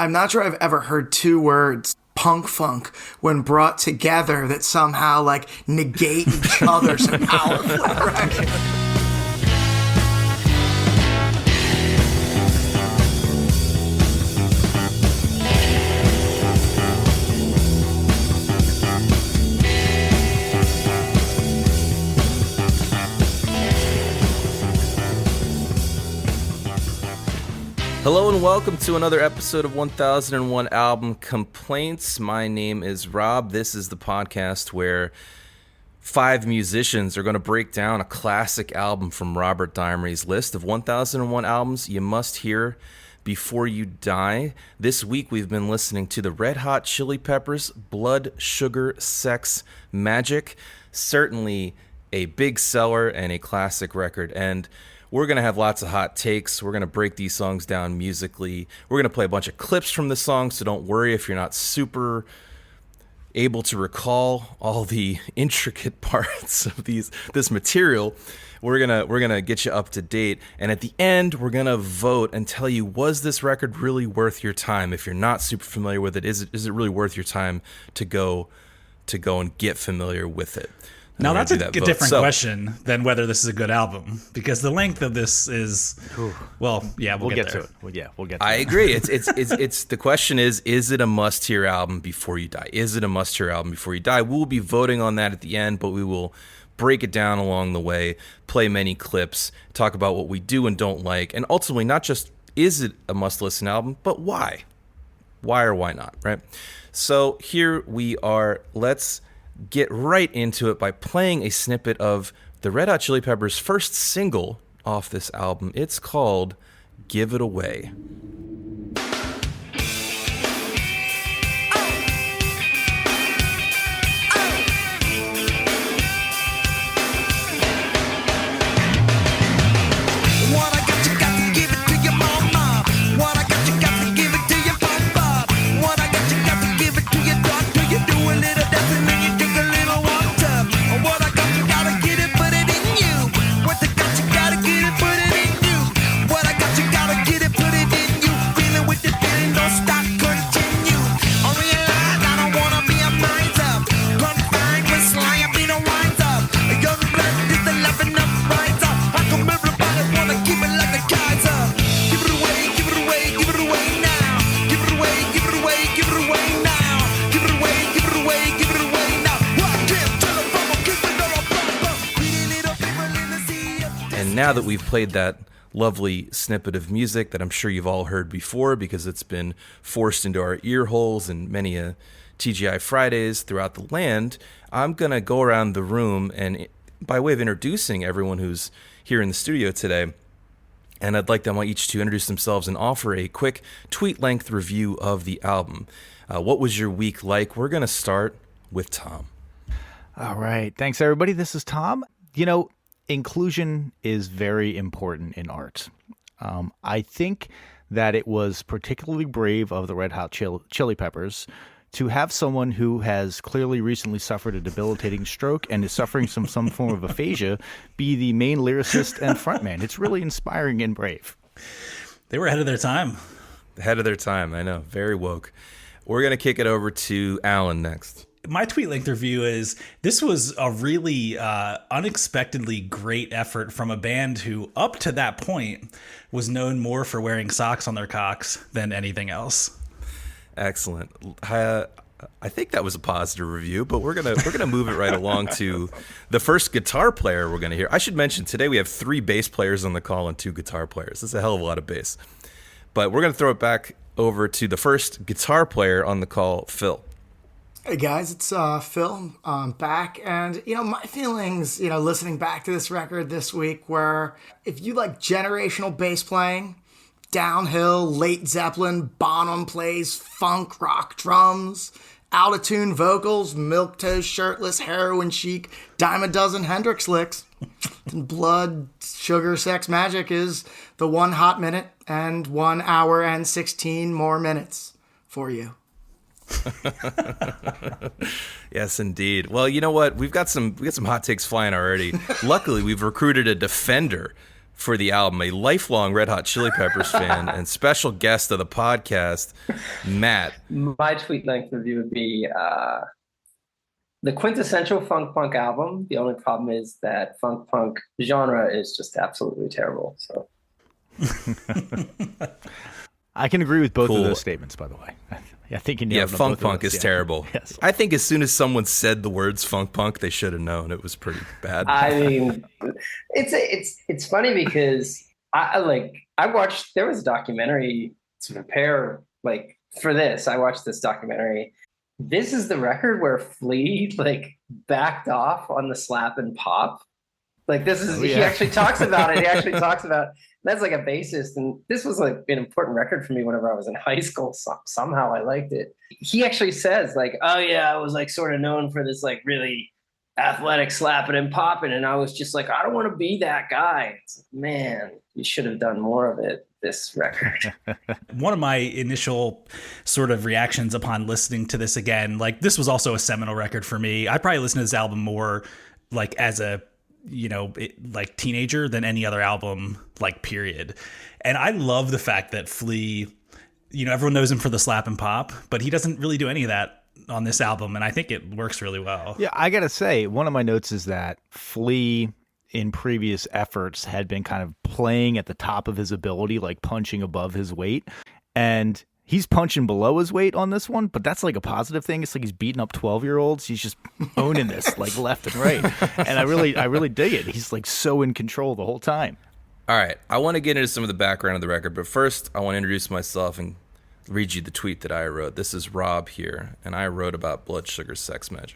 I'm not sure I've ever heard two words, punk funk, when brought together that somehow like negate each other so powerfully, right? Hello and welcome to another episode of 1001 Album Complaints. My name is Rob. This is the podcast where five musicians are going to break down a classic album from Robert Dimery's list of 1001 albums you must hear before you die. This week we've been listening to the Red Hot Chili Peppers' Blood Sugar Sex Magik. Certainly a big seller and a classic record, and we're going to have lots of hot takes. We're going to break these songs down musically. We're going to play a bunch of clips from the song, so don't worry if you're not super able to recall all the intricate parts of this material. We're gonna get you up to date, and at the end, we're gonna vote and tell you, was this record really worth your time? If you're not super familiar with it, is it really worth your time to go and get familiar with it? Now that's a different question than whether this is a good album, because the length of this is, well, yeah, we'll get to it. We'll get to it. I agree. It's the question is it a must-hear album before you die? Is it a must-hear album before you die? We'll be voting on that at the end, but we will break it down along the way, play many clips, talk about what we do and don't like, and ultimately not just is it a must-listen album, but why? Why or why not, right? So here we are. Let's get right into it by playing a snippet of the Red Hot Chili Peppers' first single off this album. It's called Give It Away. Now that we've played that lovely snippet of music that I'm sure you've all heard before because it's been forced into our ear holes in many TGI Fridays throughout the land, I'm going to go around the room and by way of introducing everyone who's here in the studio today, and I'd like them each to introduce themselves and offer a quick tweet-length review of the album. What was your week like? We're going to start with Tom. All right. Thanks, everybody. This is Tom. Inclusion is very important in art. I think that it was particularly brave of the Red Hot Chili Peppers to have someone who has clearly recently suffered a debilitating stroke and is suffering some form of aphasia be the main lyricist and frontman. It's really inspiring and brave. They were ahead of their time. Ahead of their time, I know. Very woke. We're going to kick it over to Alan next. My tweet length review is, this was a really unexpectedly great effort from a band who, up to that point, was known more for wearing socks on their cocks than anything else. Excellent. I think that was a positive review, but we're gonna move it right along to the first guitar player we're gonna hear. I should mention today we have 3 bass players on the call and 2 guitar players. That's a hell of a lot of bass. But we're gonna throw it back over to the first guitar player on the call, Phil. Hey guys, it's Phil. I'm back, and my feelings, listening back to this record this week were, if you like generational bass playing, downhill, late Zeppelin, Bonham plays funk rock drums, out-of-tune vocals, milquetoast shirtless, heroin chic, dime a dozen Hendrix licks, then Blood Sugar Sex Magik is the 1 hot minute and 1 hour and 16 more minutes for you. Yes, indeed. Well, you know what? We've got some hot takes flying already. Luckily, we've recruited a defender for the album, a lifelong Red Hot Chili Peppers fan and special guest of the podcast, Matt. My tweet length review would be the quintessential funk punk album. The only problem is that funk punk genre is just absolutely terrible. So I can agree with both of those statements, by the way. I think you nailed them. Funk punk is terrible. Yes. I think as soon as someone said the words funk punk, they should have known it was pretty bad. I mean, it's funny because I watched, there was a documentary to prepare for this. I watched this documentary. This is the record where Flea backed off on the slap and pop. He actually talks about it. He actually talks about that's like a bassist, and this was an important record for me whenever I was in high school. Somehow I liked it. He actually says oh yeah, I was sort of known for this really athletic slapping and popping, and I was just I don't want to be that guy. Man, you should have done more of it. This record. One of my initial sort of reactions upon listening to this again, this was also a seminal record for me. I probably listened to this album more as a teenager than any other album, period. And I love the fact that Flea, everyone knows him for the slap and pop, but he doesn't really do any of that on this album. And I think it works really well. Yeah, I got to say, one of my notes is that Flea in previous efforts had been kind of playing at the top of his ability, punching above his weight. And he's punching below his weight on this one, but that's a positive thing. It's he's beating up 12-year-olds. He's just owning this left and right. And I really dig it. He's so in control the whole time. All right. I want to get into some of the background of the record, but first I want to introduce myself and read you the tweet that I wrote. This is Rob here, and I wrote about Blood Sugar Sex Magik.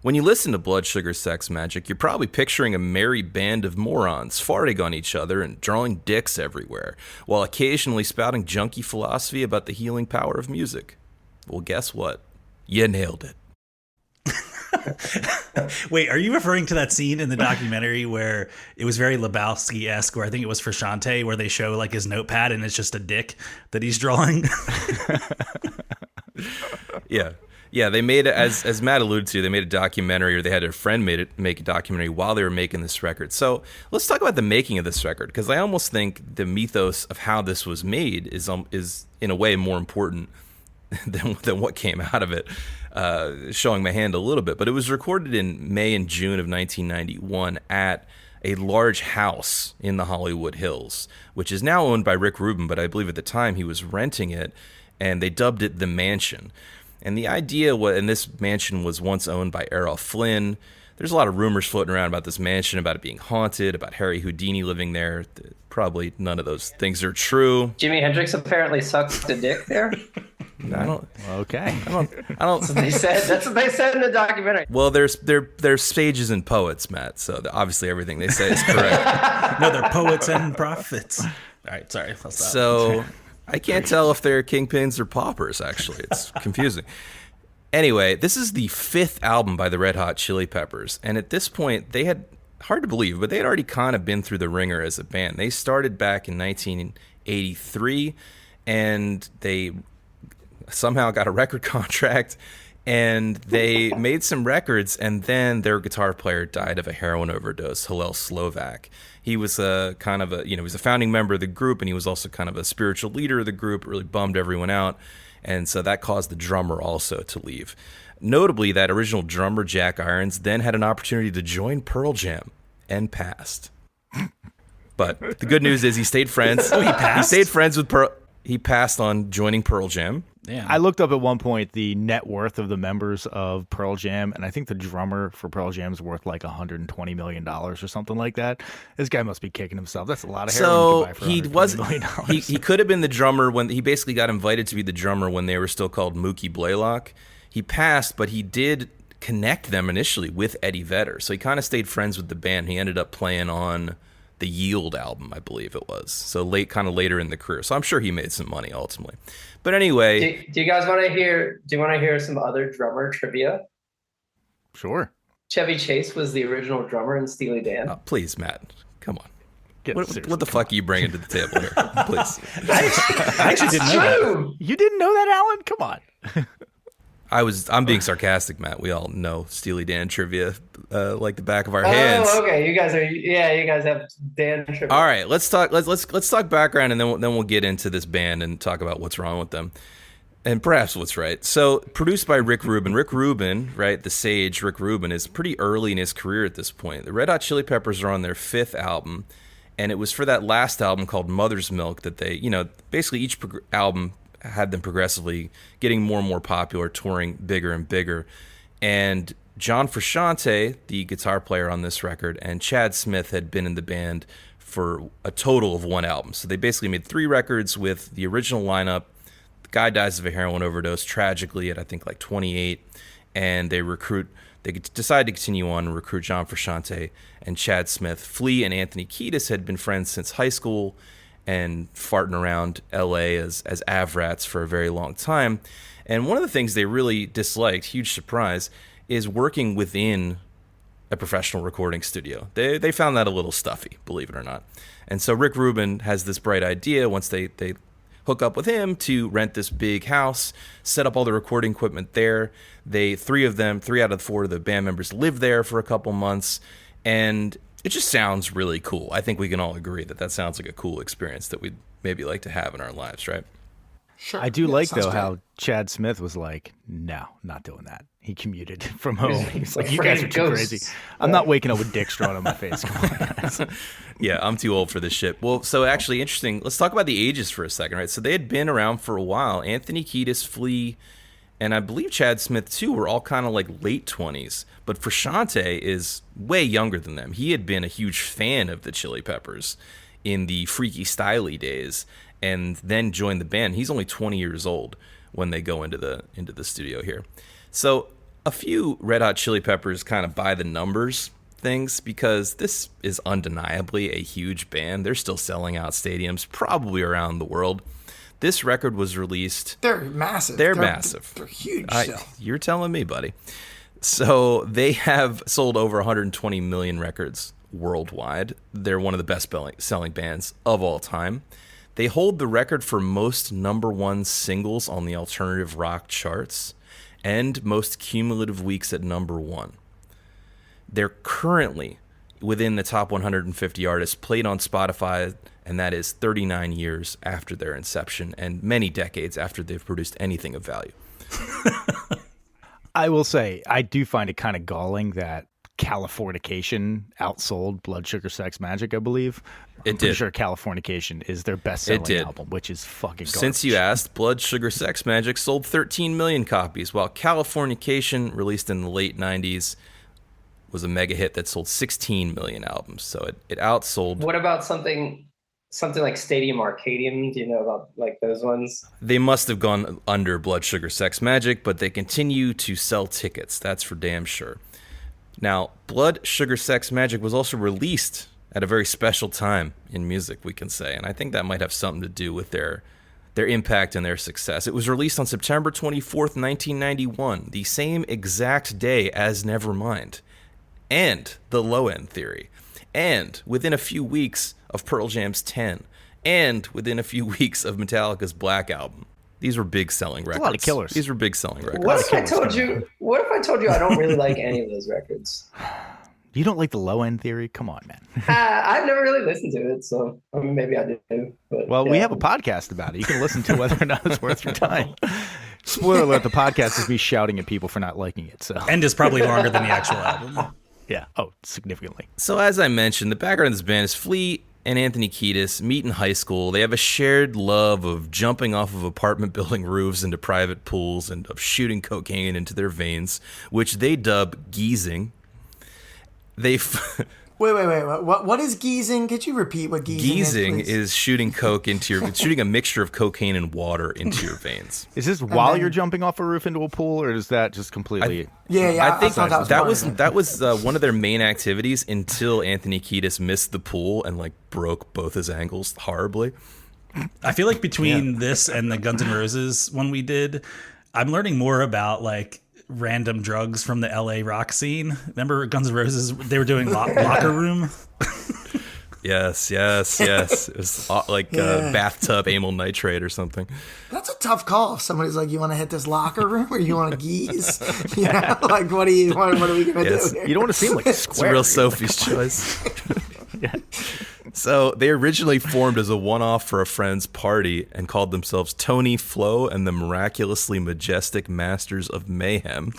When you listen to Blood Sugar Sex Magik, you're probably picturing a merry band of morons farting on each other and drawing dicks everywhere, while occasionally spouting junky philosophy about the healing power of music. Well, guess what? You nailed it. Wait, are you referring to that scene in the documentary where it was very Lebowski-esque, where I think it was Frusicante, where they show his notepad and it's just a dick that he's drawing? Yeah. Yeah, they made it, as Matt alluded to, they made a documentary, or they had a friend make a documentary while they were making this record. So let's talk about the making of this record, because I almost think the mythos of how this was made is in a way more important than what came out of it, showing my hand a little bit. But it was recorded in May and June of 1991 at a large house in the Hollywood Hills, which is now owned by Rick Rubin, but I believe at the time he was renting it, and they dubbed it The Mansion. And the idea was, and this mansion was once owned by Errol Flynn. There's a lot of rumors floating around about this mansion, about it being haunted, about Harry Houdini living there. Probably none of those things are true. Jimi Hendrix apparently sucked a dick there. I don't. Okay. I don't. That's what they said. That's what they said in the documentary. Well, there's sages and poets, Matt. So obviously everything they say is correct. No, they're poets and prophets. All right, sorry. I'll stop. So I can't tell if they're kingpins or paupers, actually. It's confusing. Anyway, this is the 5th album by the Red Hot Chili Peppers. And at this point, they had, hard to believe, but they had already kind of been through the ringer as a band. They started back in 1983, and they somehow got a record contract, and they made some records, and then their guitar player died of a heroin overdose, Hillel Slovak. He was he was a founding member of the group, and he was also kind of a spiritual leader of the group. It really bummed everyone out, and so that caused the drummer also to leave. Notably, that original drummer, Jack Irons, then had an opportunity to join Pearl Jam and passed. But the good news is he stayed friends. Oh, he passed? He stayed friends with Pearl. He passed on joining Pearl Jam. Damn. I looked up at one point the net worth of the members of Pearl Jam, and I think the drummer for Pearl Jam is worth $120 million or something like that. This guy must be kicking himself. That's a lot of heroin to buy for $120 million. He could have been the drummer when he basically got invited to be the drummer when they were still called Mookie Blaylock. He passed, but he did connect them initially with Eddie Vedder, so he kind of stayed friends with the band. He ended up playing on the Yield album, I believe it was. So later in the career. So I'm sure he made some money ultimately. But anyway, do you guys want to hear? Do you want to hear some other drummer trivia? Sure. Chevy Chase was the original drummer in Steely Dan. Oh, please, Matt, come on. What the fuck are you bringing to the table here? Please. I actually didn't know that. You didn't know that, Alan? Come on. I'm being sarcastic, Matt. We all know Steely Dan trivia like the back of our hands. Oh, okay. You guys have Dan trivia. All right, let's talk background, and then we'll get into this band and talk about what's wrong with them, and perhaps what's right. So, produced by Rick Rubin. Rick Rubin, right, the sage Rick Rubin, is pretty early in his career at this point. The Red Hot Chili Peppers are on their 5th album, and it was for that last album called Mother's Milk that they, basically each album had them progressively getting more and more popular, touring bigger and bigger. And John Frusciante, the guitar player on this record, and Chad Smith had been in the band for a total of 1 album. So they basically made 3 records with the original lineup. The guy dies of a heroin overdose tragically at I think like 28, and they decide to continue on and recruit John Frusciante and Chad Smith. Flea and Anthony Kiedis had been friends since high school and farting around LA as AVRATs for a very long time. And one of the things they really disliked, huge surprise, is working within a professional recording studio. They found that a little stuffy, believe it or not. And so Rick Rubin has this bright idea once they hook up with him to rent this big house, set up all the recording equipment there. 3 out of 4 of the band members live there for a couple months, and it just sounds really cool. I think we can all agree that sounds like a cool experience that we'd maybe like to have in our lives, right? Sure. I do like, though, how Chad Smith was like, no, not doing that. He commuted from home. He's like, you guys are too crazy. I'm not waking up with dick strawn on my face. Come on, guys. Yeah, I'm too old for this shit. Well, so actually interesting. Let's talk about the ages for a second, right? So they had been around for a while. Anthony Kiedis, Flea, and I believe Chad Smith, too, were all kind of like late 20s. But Frusciante is way younger than them. He had been a huge fan of the Chili Peppers in the Freaky Styley days and then joined the band. He's only 20 years old when they go into the studio here. So a few Red Hot Chili Peppers kind of by the numbers things, because this is undeniably a huge band. They're still selling out stadiums probably around the world. This record was released. They're massive. They're massive. They're huge. You're telling me, buddy. So they have sold over 120 million records worldwide. They're one of the best selling bands of all time. They hold the record for most #1 singles on the alternative rock charts and most cumulative weeks at #1. They're currently within the top 150 artists played on Spotify, and that is 39 years after their inception and many decades after they've produced anything of value. I will say, I do find it kind of galling that Californication outsold Blood Sugar Sex Magik, I believe. I'm pretty sure Californication is their best-selling album, which is fucking garbage. Since you asked, Blood Sugar Sex Magik sold 13 million copies, while Californication, released in the late 90s, was a mega hit that sold 16 million albums. So it outsold. What about something like Stadium Arcadium? Do you know about like those ones? They must have gone under Blood Sugar Sex Magik, but they continue to sell tickets. That's for damn sure. Now, Blood Sugar Sex Magik was also released at a very special time in music, we can say, and I think that might have something to do with their impact and their success. It was released on September 24th, 1991, the same exact day as Nevermind and The Low End Theory, and within a few weeks of Pearl Jam's 10, and within a few weeks of Metallica's Black Album. These were big selling records. A lot of killers. These were big selling records. What if I told you I don't really like any of those records? You don't like The Low End Theory? Come on, man. I've never really listened to it, so maybe I do. But, well, we have a podcast about it. You can listen to whether or not it's worth your time. Spoiler alert, the podcast is me shouting at people for not liking it. And is probably longer than the actual album. Yeah. Oh, significantly. So as I mentioned, the background of this band is Flea and Anthony Kiedis meet in high school. They have a shared love of jumping off of apartment building roofs into private pools and of shooting cocaine into their veins, which they dub geezing. Wait. What is geezing? Could you repeat what geezing is? Geezing is shooting shooting a mixture of cocaine and water into your veins. Is this while you're jumping off a roof into a pool, or is that just completely? I think that was one of their main activities until Anthony Kiedis missed the pool and like broke both his ankles horribly. I feel like between this and the Guns N' Roses one we did, I'm learning more about like random drugs from the LA rock scene. Remember Guns N' Roses? They were doing Locker Room. Yes. It was like bathtub amyl nitrate or something. That's a tough call. If somebody's like, "You want to hit this locker room or you want to geese?" Like what are we gonna do here? You don't want to seem like a It's square. a real Sophie's choice. So they originally formed as a one-off for a friend's party and called themselves Tony, Flo, and the Miraculously Majestic Masters of Mayhem.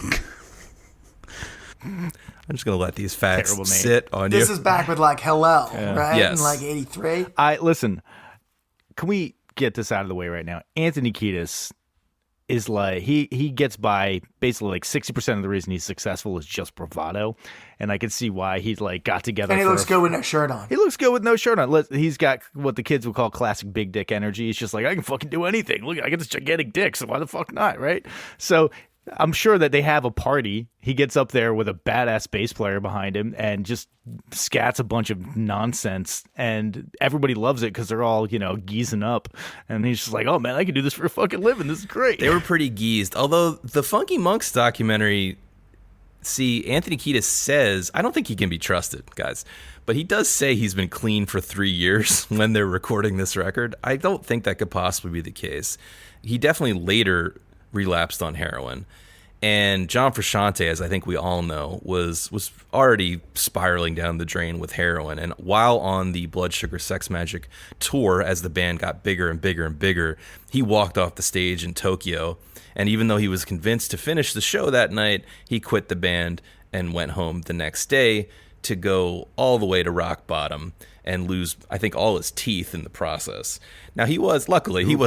I'm just going to let these facts sit on you. This is back with like Hillel, right? Yes. In like 83. Listen, can we get this out of the way right now? Anthony Kiedis is like, he gets by basically like 60% of the reason he's successful is just bravado. And I can see why he's like got together. And he looks good with no shirt on. He looks good with no shirt on. He's got what the kids would call classic big dick energy. He's just like, I can fucking do anything. Look, I got this gigantic dick, so why the fuck not, right? So I'm sure that they have a party. He gets up there with a badass bass player behind him and just scats a bunch of nonsense, and everybody loves it because they're all, geezing up. And he's just like, oh man, I can do this for a fucking living. This is great. They were pretty geezed. Although the Funky Monks documentary, Anthony Kiedis says, I don't think he can be trusted, guys, but he does say he's been clean for 3 years when they're recording this record. I don't think that could possibly be the case. He definitely later relapsed on heroin. And John Frusciante, as I think we all know, was already spiraling down the drain with heroin. And while on the Blood Sugar Sex Magik tour, as the band got bigger and bigger and bigger, he walked off the stage in Tokyo. And even though he was convinced to finish the show that night, he quit the band and went home the next day to go all the way to rock bottom and lose, I think, all his teeth in the process. Now, he was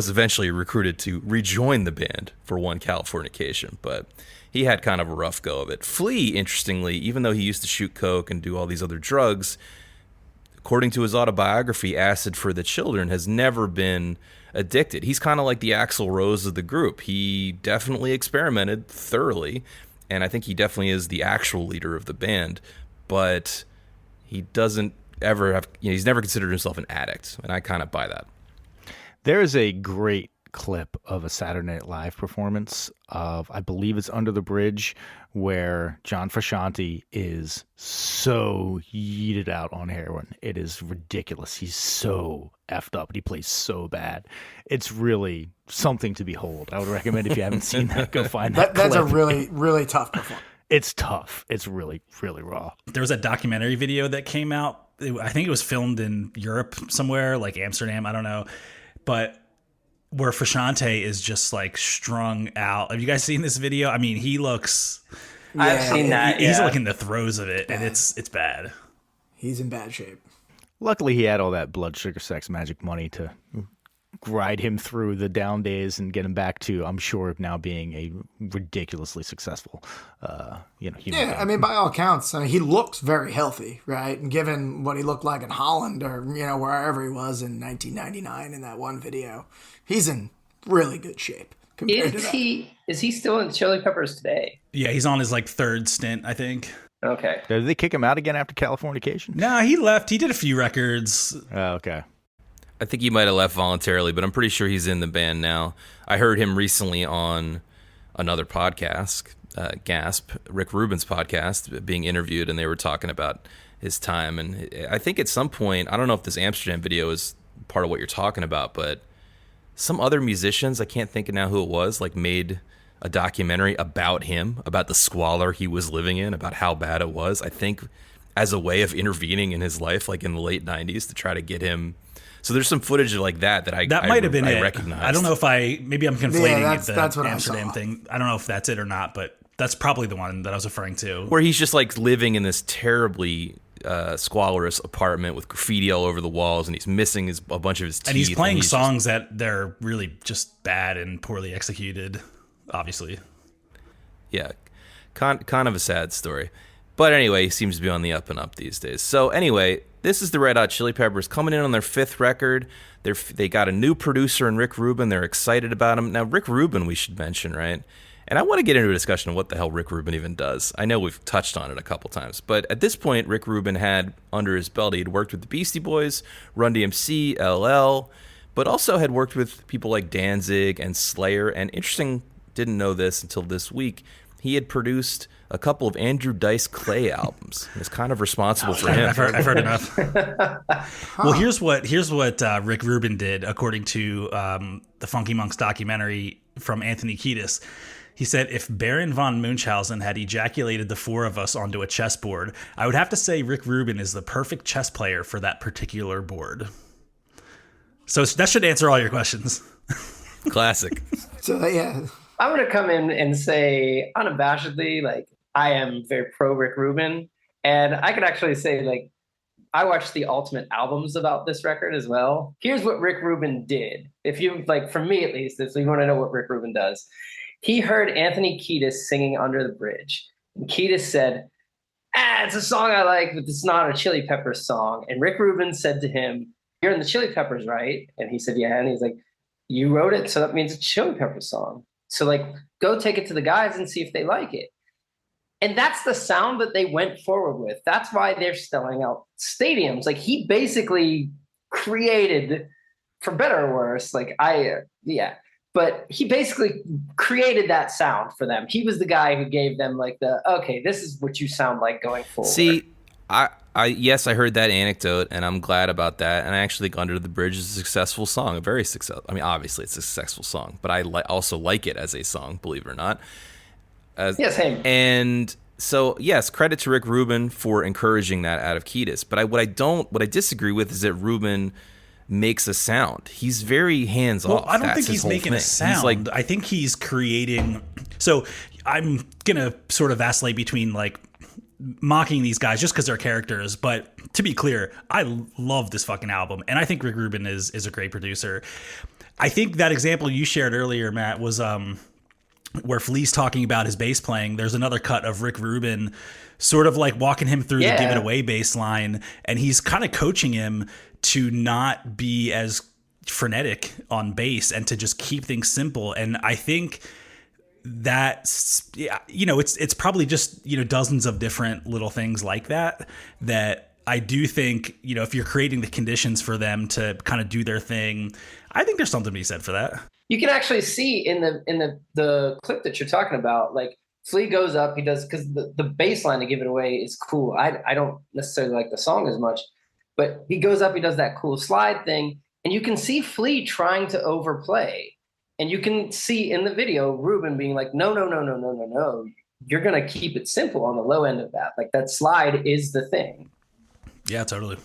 eventually recruited to rejoin the band for One Californication, but he had kind of a rough go of it. Flea, interestingly, even though he used to shoot coke and do all these other drugs, according to his autobiography, Acid for the Children, has never been addicted. He's kind of like the Axl Rose of the group. He definitely experimented thoroughly, and I think he definitely is the actual leader of the band, but he doesn't ever have, he's never considered himself an addict, and I kind of buy that. There is a great clip of a Saturday Night Live performance of, I believe it's Under the Bridge, where John Frusciante is so yeeted out on heroin. It is ridiculous. He's so effed up and he plays so bad. It's really something to behold. I would recommend, if you haven't seen that, go find that That's clip. a really, really tough performance. It's tough. It's really, really raw. There was a documentary video that came out. I think it was filmed in Europe somewhere, like Amsterdam, I don't know. But where Frusciante is just like strung out. Have you guys seen this video? I mean, he looks... I've seen that. He's like in the throes of it, and it's bad. He's in bad shape. Luckily, he had all that Blood Sugar Sex Magik money to ride him through the down days and get him back to, I'm sure, now being a ridiculously successful, human Yeah, being. I mean, by all accounts, he looks very healthy, right? And given what he looked like in Holland or, wherever he was in 1999 in that one video, he's in really good shape compared to that. Is he still in Chili Peppers today? Yeah, he's on his like third stint, I think. Okay. Did they kick him out again after Californication? No, he left. He did a few records. Oh, okay. I think he might have left voluntarily, but I'm pretty sure he's in the band now. I heard him recently on another podcast, Gasp, Rick Rubin's podcast, being interviewed, and they were talking about his time. And I think at some point, I don't know if this Amsterdam video is part of what you're talking about, but some other musicians, I can't think of now who it was, like made a documentary about him, about the squalor he was living in, about how bad it was, I think as a way of intervening in his life, like in the late 90s, to try to get him. So there's some footage like that Might have been I it. recognized. I don't know if maybe I'm conflating that's the what I Amsterdam saw. thing. I don't know if that's it or not, but that's probably the one that I was referring to. Where he's just like living in this terribly squalorous apartment with graffiti all over the walls, and he's missing a bunch of his teeth. And he's playing just- songs that they're really just bad and poorly executed, obviously. Yeah, kind of a sad story. But anyway, he seems to be on the up and up these days. So anyway, this is the Red Hot Chili Peppers coming in on their 5th record. They got a new producer in Rick Rubin. They're excited about him. Now, Rick Rubin, we should mention, right? And I want to get into a discussion of what the hell Rick Rubin even does. I know we've touched on it a couple times. But at this point, Rick Rubin had under his belt, he'd worked with the Beastie Boys, Run DMC, LL, but also had worked with people like Danzig and Slayer. And interesting, didn't know this until this week, he had produced a couple of Andrew Dice Clay albums. It's kind of responsible for him. I've heard enough. Well, here's what Rick Rubin did, according to the Funky Monks documentary from Anthony Kiedis. He said, if Baron von Munchausen had ejaculated the four of us onto a chessboard, I would have to say Rick Rubin is the perfect chess player for that particular board. So that should answer all your questions. Classic. So yeah, I'm going to come in and say unabashedly, like, I am very pro Rick Rubin. And I could actually say, like, I watched the Ultimate albums about this record as well. Here's what Rick Rubin did. If you, like, for me at least, if you want to know what Rick Rubin does. He heard Anthony Kiedis singing Under the Bridge. And Kiedis said, it's a song I like, but it's not a Chili Peppers song. And Rick Rubin said to him, you're in the Chili Peppers, right? And he said, yeah. And he's like, you wrote it, so that means it's a Chili Peppers song. So, like, go take it to the guys and see if they like it. And that's the sound that they went forward with. That's why they're selling out stadiums. Like, he basically created, for better or worse, like, but he basically created that sound for them. He was the guy who gave them, like, okay, this is what you sound like going forward. See, yes, I heard that anecdote, and I'm glad about that. And I actually think Under the Bridge is a successful song, a very successful. I mean, obviously, it's a successful song, but I also like it as a song, believe it or not. Yeah, same. And so, yes, credit to Rick Rubin for encouraging that out of Kiedis. But what I disagree with is that Rubin makes a sound. He's very hands off. I don't think he's making a sound. I think he's creating. So I'm gonna sort of vacillate between, like, mocking these guys just because they're characters, but to be clear, I love this fucking album, and I think Rick Rubin is a great producer. I think that example you shared earlier, Matt, was where Flea's talking about his bass playing. There's another cut of Rick Rubin sort of like walking him through the Give It Away bass line, and he's kind of coaching him to not be as frenetic on bass and to just keep things simple. And I think that's, it's probably just, dozens of different little things like that I do think, if you're creating the conditions for them to kind of do their thing, I think there's something to be said for that. You can actually see in the clip that you're talking about, like, Flea goes up, he does, because the bass line to Give It Away is cool. I don't necessarily like the song as much, but he goes up, he does that cool slide thing, and you can see Flea trying to overplay. And you can see in the video Rubin being like, no. You're going to keep it simple on the low end of that. Like, that slide is the thing. Yeah, totally.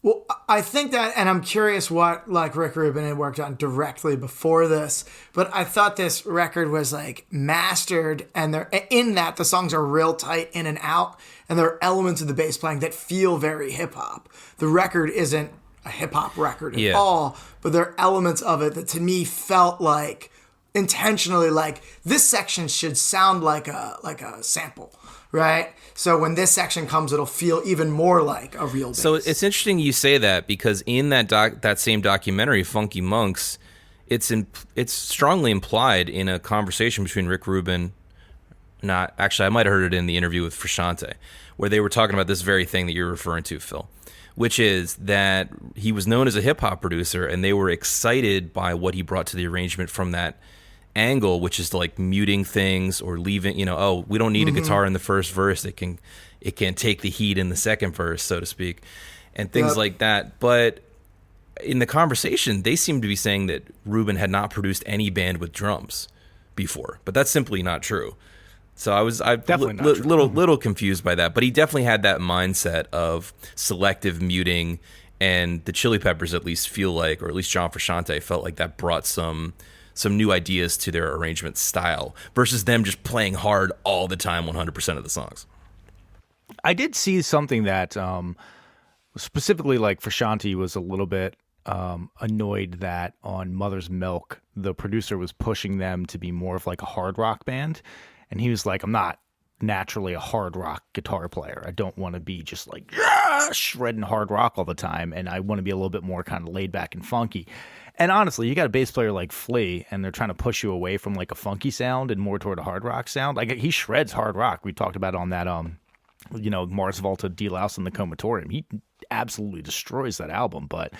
Well, I think that, and I'm curious what, like, Rick Rubin had worked on directly before this, but I thought this record was, like, mastered, and the songs are real tight in and out, and there are elements of the bass playing that feel very hip-hop. The record isn't a hip-hop record at all, but there are elements of it that to me felt like intentionally, like, this section should sound like a sample, right? So when this section comes, it'll feel even more like a real bass. So it's interesting you say that, because in that same documentary, Funky Monks, it's strongly implied in a conversation between Rick Rubin, I might have heard it in the interview with Frusicante, where they were talking about this very thing that you're referring to, Phil, which is that he was known as a hip-hop producer, and they were excited by what he brought to the arrangement from that angle, which is like muting things or leaving, we don't need a guitar in the first verse. It can take the heat in the second verse, so to speak, and things like that. But in the conversation, they seem to be saying that Rubin had not produced any band with drums before, but that's simply not true. So I'm definitely little confused by that, but he definitely had that mindset of selective muting, and the Chili Peppers at least feel like, or at least John Frusciante felt like that brought some new ideas to their arrangement style versus them just playing hard all the time, 100% of the songs. I did see something that specifically, like, Frusciante was a little bit annoyed that on Mother's Milk, the producer was pushing them to be more of like a hard rock band. And he was like, I'm not naturally a hard rock guitar player. I don't want to be just like shredding hard rock all the time. And I want to be a little bit more kind of laid back and funky. And honestly, you got a bass player like Flea, and they're trying to push you away from like a funky sound and more toward a hard rock sound. Like, he shreds hard rock. We talked about on that, Mars Volta, D-Louse, and the Comatorium. He absolutely destroys that album. But,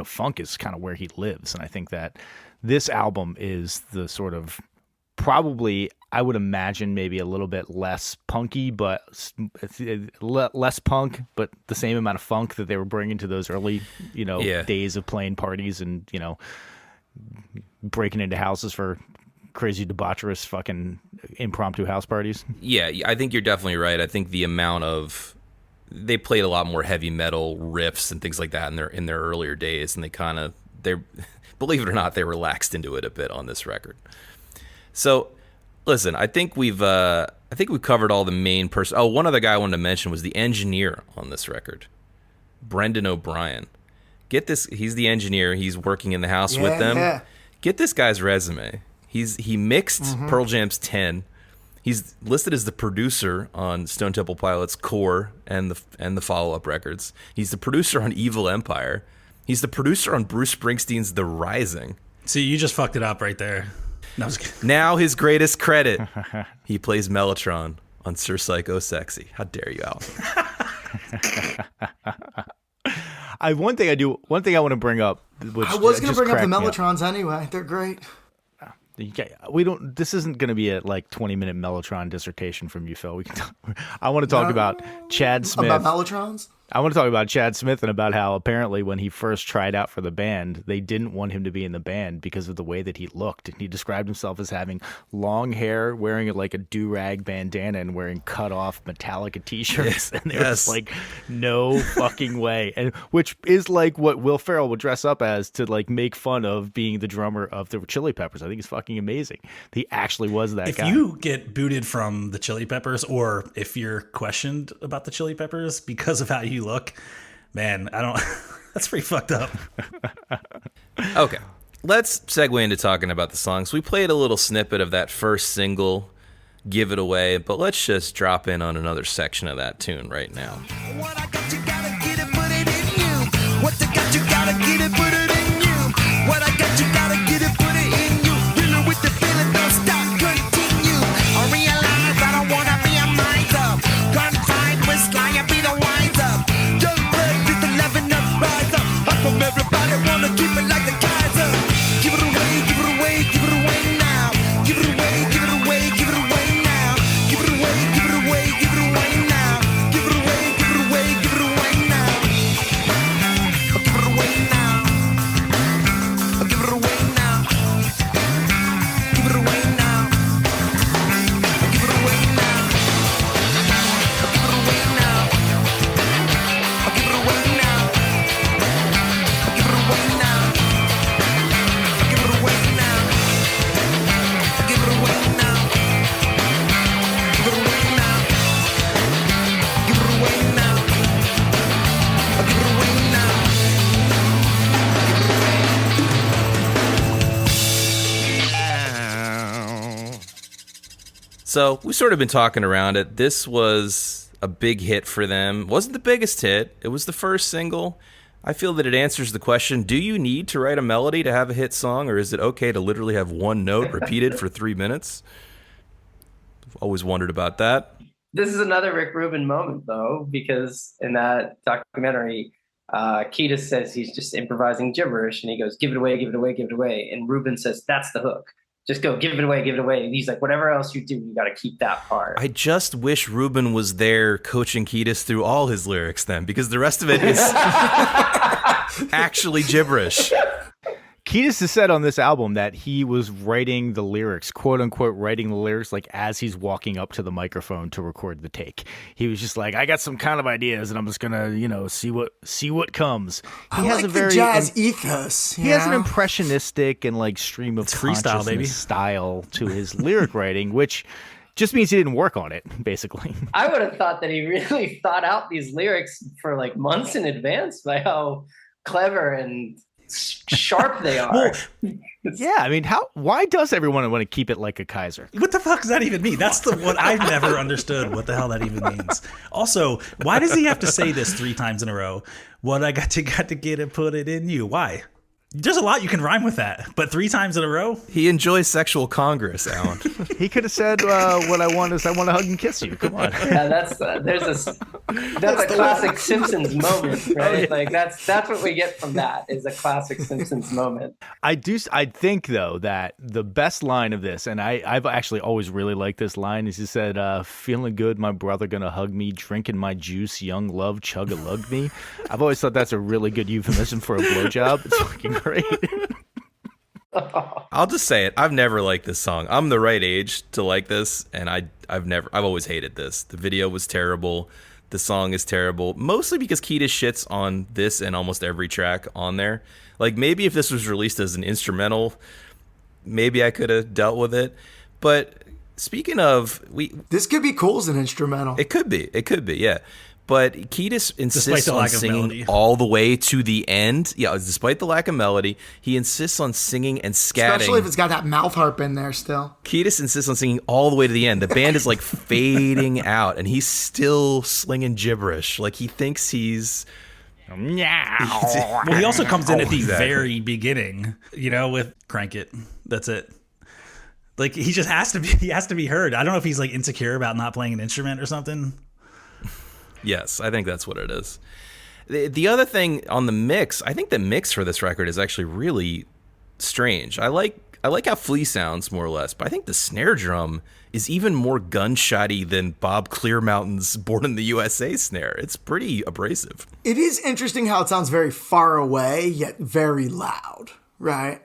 funk is kind of where he lives. And I think that this album is the sort of probably, I would imagine, maybe a little bit less punky, but less punk, but the same amount of funk that they were bringing to those early, days of playing parties and, breaking into houses for crazy debaucherous fucking impromptu house parties. Yeah, I think you're definitely right. I think the amount of they played a lot more heavy metal riffs and things like that in their earlier days, and they believe it or not, they relaxed into it a bit on this record. So, listen, I think we've covered all the main person. Oh, one other guy I wanted to mention was the engineer on this record, Brendan O'Brien. Get this, he's the engineer. He's working in the house with them. Yeah. Get this guy's resume. He mixed Pearl Jam's 10. He's listed as the producer on Stone Temple Pilots' Core and the follow-up records. He's the producer on Evil Empire. He's the producer on Bruce Springsteen's The Rising. See, you just fucked it up right there. No, I was kidding. Now his greatest credit, he plays Mellotron on Sir Psycho Sexy. How dare you, Alan? One thing I want to bring up. Which I was going to bring up the Mellotrons anyway. They're great. This isn't going to be a 20-minute Mellotron dissertation from you, Phil. I want to talk about Chad Smith. About Mellotrons? I want to talk about Chad Smith and about how apparently when he first tried out for the band, they didn't want him to be in the band because of the way that he looked. And he described himself as having long hair, wearing a do-rag bandana, and wearing cut-off Metallica T-shirts. And there was no fucking way. And which is what Will Ferrell would dress up as to make fun of being the drummer of the Chili Peppers. I think it's fucking amazing. He actually was that guy. If you get booted from the Chili Peppers, or if you're questioned about the Chili Peppers because of how you look, man, I don't that's pretty fucked up. Okay, let's segue into talking about the songs. We played a little snippet of that first single, Give It Away, but let's just drop in on another section of that tune right now. What I got, you gotta get it, put it in you. What I got, you gotta get it, put it in you. What I got, you gotta get it, put it in you. Dealing with the feeling, don't stop, continue. I realize I don't wanna be a miser. Gunfight with Sly, I be the wiser. Just break with the loving up, rise up. Up from everybody, wanna keep it like the Kaiser. Give it away, give it away, give it away now. Give it away, give it away, give it away now. Give it away, give it away, give it away now. Give it away, give it away, give it away now. Give it away now. Give it away now. Give it away now. Give it away now. Give it away now. Give it away now. Give it away now. Give it away now. Give it away now. Give it away now. Give it away now. Give it away now. So we've sort of been talking around it. This was a big hit for them. It wasn't the biggest hit. It was the first single. I feel that it answers the question, do you need to write a melody to have a hit song, or is it okay to literally have one note repeated for 3 minutes? I've always wondered about that. This is another Rick Rubin moment, though, because in that documentary, Kiedis says he's just improvising gibberish, and he goes, give it away, give it away, give it away. And Rubin says, that's the hook. Just go, give it away, give it away. And he's like, whatever else you do, you got to keep that part. I just wish Rubin was there coaching Kiedis through all his lyrics then, because the rest of it is actually gibberish. Kiedis has said on this album that he was writing the lyrics, quote unquote, writing the lyrics as he's walking up to the microphone to record the take. He was just like, I got some kind of ideas and I'm just gonna, see what comes. He has a very jazz ethos. He has an impressionistic and stream of freestyle, baby, style to his lyric writing, which just means he didn't work on it, basically. I would have thought that he really thought out these lyrics for months in advance by how clever and sharp they are. Well, yeah, I mean, why does everyone want to keep it like a Kaiser? What the fuck does that even mean? That's what I've never understood what the hell that even means. Also, why does he have to say this 3 times in a row? What I got to get it, put it in you. Why? There's a lot you can rhyme with that, but 3 times in a row? He enjoys sexual congress, Alan. He could have said, what I want is I want to hug and kiss you. Come on. Yeah, that's a classic Simpsons moment, right? Oh, yeah. Like that's what we get from that is a classic Simpsons moment. I think though that the best line of this, and I've actually always really liked this line, is he said, "Feeling good, my brother gonna hug me, drinking my juice, young love, chug a lug me." I've always thought that's a really good euphemism for a blowjob. It's fucking great. I'll just say it. I've never liked this song. I'm the right age to like this, and I've always hated this. The video was terrible. The song is terrible, mostly because Kiedis shits on this and almost every track on there. Like, maybe if this was released as an instrumental, maybe I could have dealt with it. But speaking of, This could be cool as an instrumental. it could be, yeah. But Kiedis insists the on lack of singing melody. all the way to the end. Yeah, despite the lack of melody, he insists on singing and scatting. Especially if it's got that mouth harp in there still. Kiedis insists on singing all the way to the end. The band is like fading out, and he's still slinging gibberish. Like he thinks he's. Well, he also comes in at the Exactly. very beginning, with Crank It. That's it. Like he just has to be heard. I don't know if he's like insecure about not playing an instrument or something. Yes, I think that's what it is. The other thing on the mix, I think the mix for this record is actually really strange. I like how Flea sounds more or less, but I think the snare drum is even more gunshotty than Bob Clearmountain's Born in the USA snare. It's pretty abrasive. It is interesting how it sounds very far away, yet very loud, right?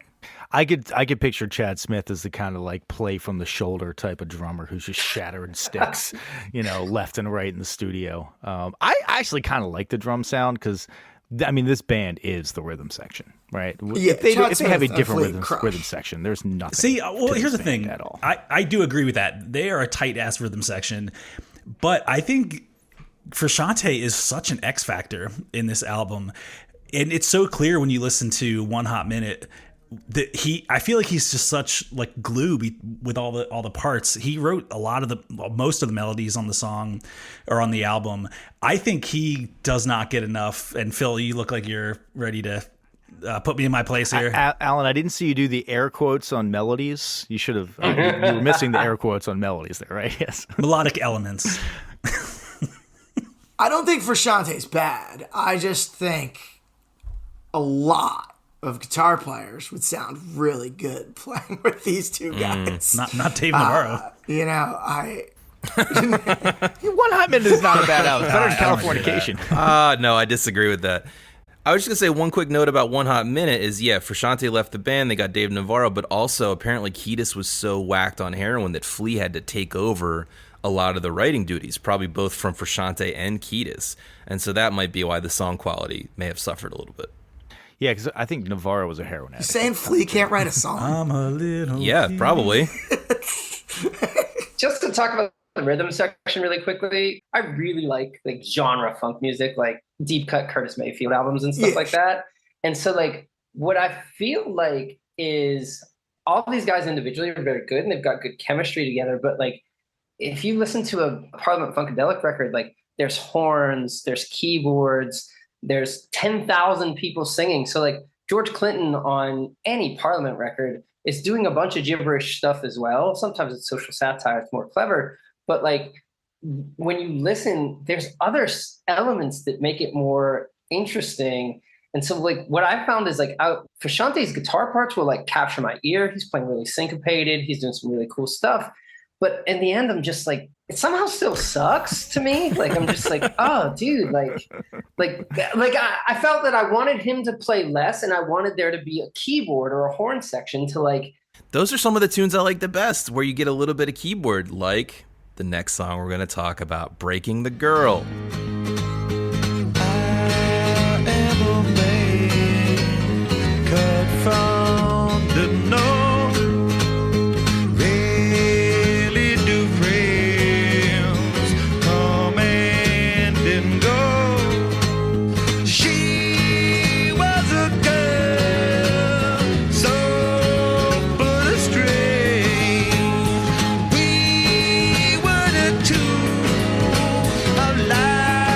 I could picture Chad Smith as the kind of like play from the shoulder type of drummer who's just shattering sticks, left and right in the studio. I actually kind of like the drum sound because, this band is the rhythm section, right? Yeah, if they Chad have a Smith, different Flea, rhythm section, there's nothing. See, to here's this the thing. band at all. I do agree with that. They are a tight ass rhythm section, but I think Frusicante is such an X factor in this album, and it's so clear when you listen to One Hot Minute. I feel like he's just such like glue with all the parts. He wrote most of the melodies on the song or on the album. I think he does not get enough. And Phil, you look like you're ready to put me in my place here. Alan, I didn't see you do the air quotes on melodies. You should have. You were missing the air quotes on melodies there, right? Yes. Melodic elements. I don't think Frusciante's bad. I just think a lot of guitar players would sound really good playing with these two guys. Not Dave Navarro. One Hot Minute is not a bad album. It's better than Californication. No, I disagree with that. I was just going to say one quick note about One Hot Minute is, Frusciante left the band. They got Dave Navarro, but also apparently Kiedis was so whacked on heroin that Flea had to take over a lot of the writing duties, probably both from Frusciante and Kiedis. And so that might be why the song quality may have suffered a little bit. Yeah, because I think Navarro was a heroin addict. Saying Flea can't write a song. I'm a little. Yeah, probably. Just to talk about the rhythm section really quickly, I really like genre funk music, like deep cut Curtis Mayfield albums and stuff like that. And so what I feel like is all these guys individually are very good and they've got good chemistry together. But if you listen to a Parliament Funkadelic record, there's horns, there's keyboards, there's 10,000 people singing. So George Clinton on any Parliament record is doing a bunch of gibberish stuff as well. Sometimes it's social satire, it's more clever. But when you listen, there's other elements that make it more interesting. And so what I found is Frusciante's guitar parts will capture my ear. He's playing really syncopated. He's doing some really cool stuff. But in the end, I'm just it somehow still sucks to me. I'm just oh, dude, I felt that I wanted him to play less, and I wanted there to be a keyboard or a horn section to Those are some of the tunes I like the best, where you get a little bit of keyboard, like the next song we're going to talk about, Breaking the Girl. I am a man cut from the north. Alive.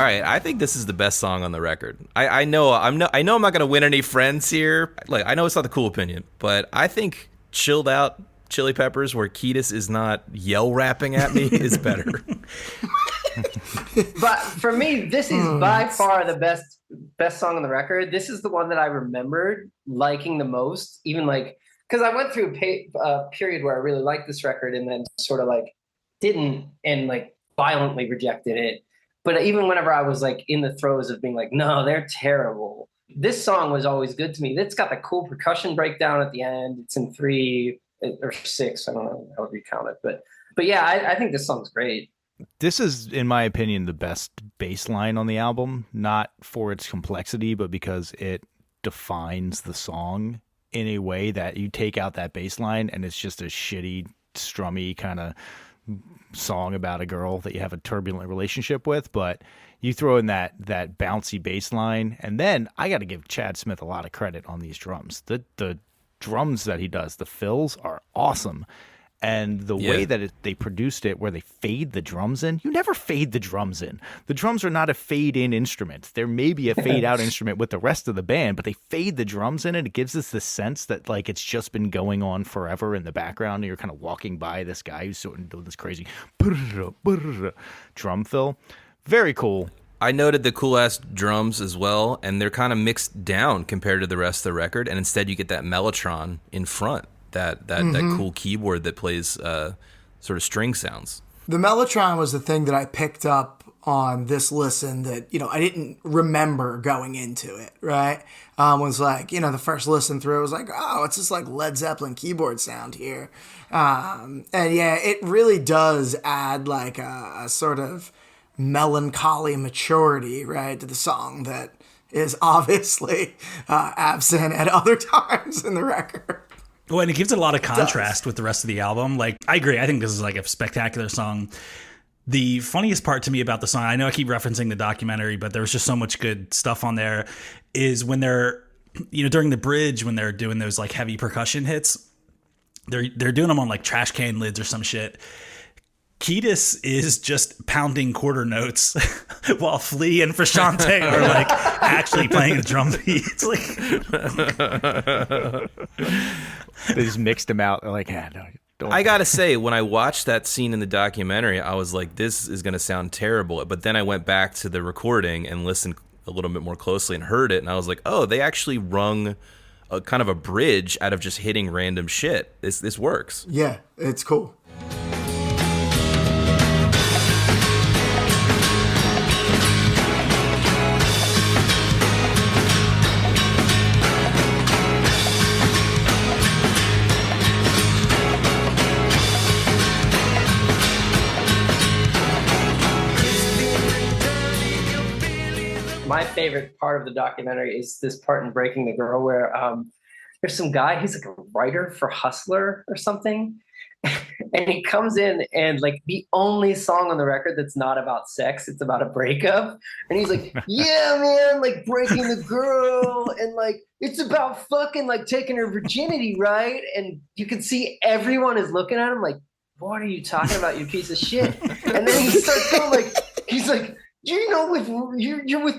right, I think this is the best song on the record. I know I'm not gonna win any friends here. Like, I know it's not the cool opinion, but I think Chilled Out Chili Peppers, where Kiedis is not yell rapping at me, is better. But for me, this is by far the best song on the record. This is the one that I remembered liking the most, even like, because I went through a period where I really liked this record and then sort of like didn't, and like violently rejected it. But even whenever I was like in the throes of being like, no, they're terrible, this song was always good to me. It's got the cool percussion breakdown at the end. It's in 3 or 6. I don't know how you count it, but yeah, I think this song's great. This is, in my opinion, the best bass line on the album, not for its complexity, but because it defines the song in a way that you take out that bass line and it's just a shitty, strummy kind of song about a girl that you have a turbulent relationship with. But you throw in that bouncy bass line, and then I got to give Chad Smith a lot of credit on these drums. The drums that he does, the fills are awesome. And the way that they produced it, where they fade the drums in, you never fade the drums in. The drums are not a fade-in instrument. There may be a fade-out instrument with the rest of the band, but they fade the drums in, and it gives us the sense that like it's just been going on forever in the background, and you're kind of walking by this guy who's doing this crazy drum fill. Very cool. I noted the cool-ass drums as well, and they're kind of mixed down compared to the rest of the record, and instead you get that mellotron in front. That cool keyboard that plays sort of string sounds. The mellotron was the thing that I picked up on this listen that, I didn't remember going into it, right? Was like, the first listen through, I was like, oh, it's just like Led Zeppelin keyboard sound here. And yeah, it really does add like a sort of melancholy maturity, right, to the song that is obviously absent at other times in the record. Well, and it gives it a lot of contrast with the rest of the album. Like, I agree. I think this is like a spectacular song. The funniest part to me about the song, I know I keep referencing the documentary, but there's just so much good stuff on there, is when they're, during the bridge, when they're doing those like heavy percussion hits, they're doing them on like trash can lids or some shit. Kiedis is just pounding quarter notes while Flea and Frusicante are like actually playing the drum beats. Like, they just mixed them out. They're like, no, don't. I gotta say, when I watched that scene in the documentary, I was like, this is gonna sound terrible. But then I went back to the recording and listened a little bit more closely and heard it, and I was like, oh, they actually wrung a kind of a bridge out of just hitting random shit. This works. Yeah, it's cool. My favorite part of the documentary is this part in Breaking the Girl where there's some guy, he's like a writer for Hustler or something. And he comes in and like the only song on the record that's not about sex, it's about a breakup. And he's like, yeah, man, like breaking the girl. And like, it's about fucking like taking her virginity, right? And you can see everyone is looking at him like, what are you talking about, you piece of shit? And then he starts going like, he's like, you're with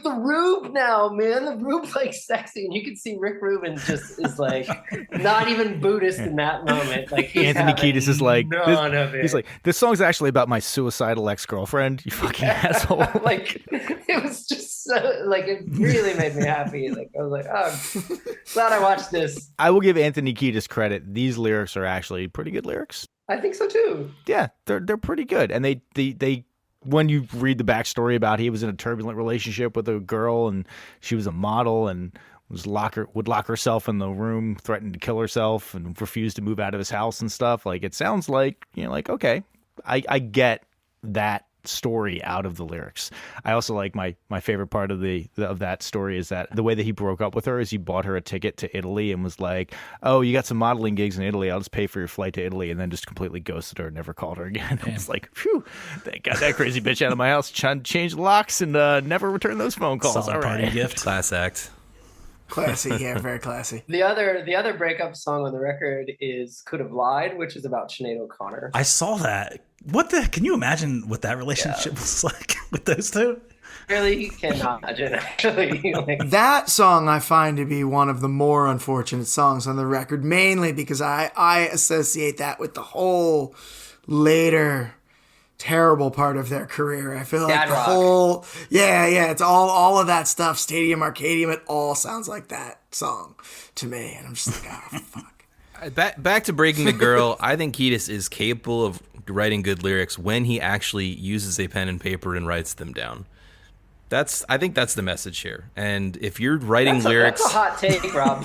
the Rube now, man. The Rube's like sexy, and you can see Rick Rubin just is like not even Buddhist in that moment. Like Anthony Kiedis is like, none of it. He's like, this song's actually about my suicidal ex-girlfriend. You fucking asshole. Like it was just so like it really made me happy. Like I was like, oh, glad I watched this. I will give Anthony Kiedis credit. These lyrics are actually pretty good lyrics. I think so too. Yeah, they're pretty good, and they. When you read the backstory about he was in a turbulent relationship with a girl and she was a model and would lock herself in the room, threatened to kill herself and refused to move out of his house and stuff. Like, it sounds like, like, okay, I get that story out of the lyrics. I also like my favorite part of that story is that the way that he broke up with her is he bought her a ticket to Italy and was like, oh, you got some modeling gigs in Italy, I'll just pay for your flight to Italy, and then just completely ghosted her and never called her again. It's like, phew, thank God that crazy bitch out of my house, changed locks and never returned those phone calls. Solid party gift. Class act. Classy, yeah, very classy. The other breakup song on the record is "Could Have Lied," which is about Sinead O'Connor. I saw that. What the? Can you imagine what that relationship was like with those two? really cannot imagine, actually. Like, That song I find to be one of the more unfortunate songs on the record, mainly because I associate that with the whole later terrible part of their career. I feel like Dad the rock. whole it's all of that stuff, Stadium Arcadium, it all sounds like that song to me, and I'm just like, oh fuck. Back to Breaking the Girl. I think Kiedis is capable of writing good lyrics when he actually uses a pen and paper and writes them down. I think that's the message here. And if you're writing lyrics, that's a hot take, Rob.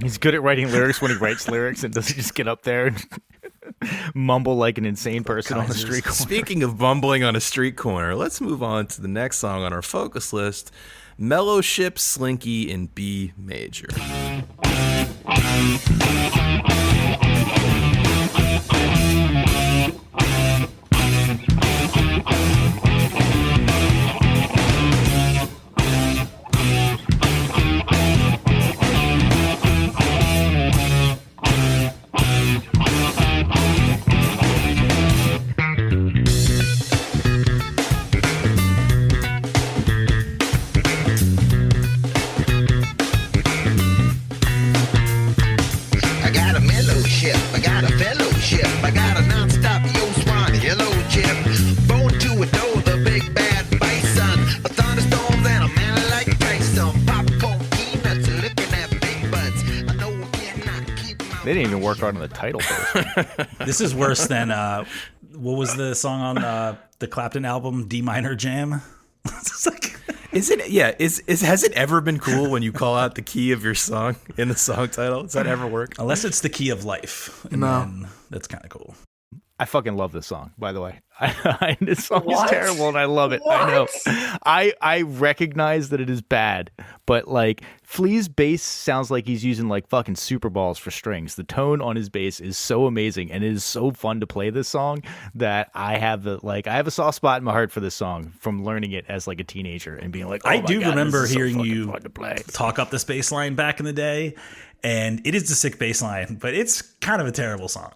He's good at writing lyrics when he writes lyrics, and doesn't just get up there and mumble like an insane person on the street corner. Speaking of mumbling on a street corner, let's move on to the next song on our focus list, Mellow Ship Slinky in B major. I got a mellow ship, I got a fellowship, I got a non-stop yo swan, yellow chip. Born to adore the big bad bison, a thunderstorms and a man like Tyson. Popcorn peanuts, looking at big butts. I know you cannot keep my They didn't even work hard on the title first. This is worse than what was the song on the Clapton album, D minor jam? It's like, Is it? Yeah. Has it ever been cool when you call out the key of your song in the song title? Does that ever work? unless it's the key of life, and No. then that's kind of cool. I fucking love this song, by the way. This song What? is terrible, and I love it. I know. I recognize that it is bad, but like Flea's bass sounds like he's using like fucking super balls for strings. The tone on his bass is so amazing, and it is so fun to play this song that I have a soft spot in my heart for this song from learning it as like a teenager and being like, oh I my do God, remember this is so hearing fucking you fun to play. talk up this bass line back in the day, and it is a sick bass line, but it's kind of a terrible song.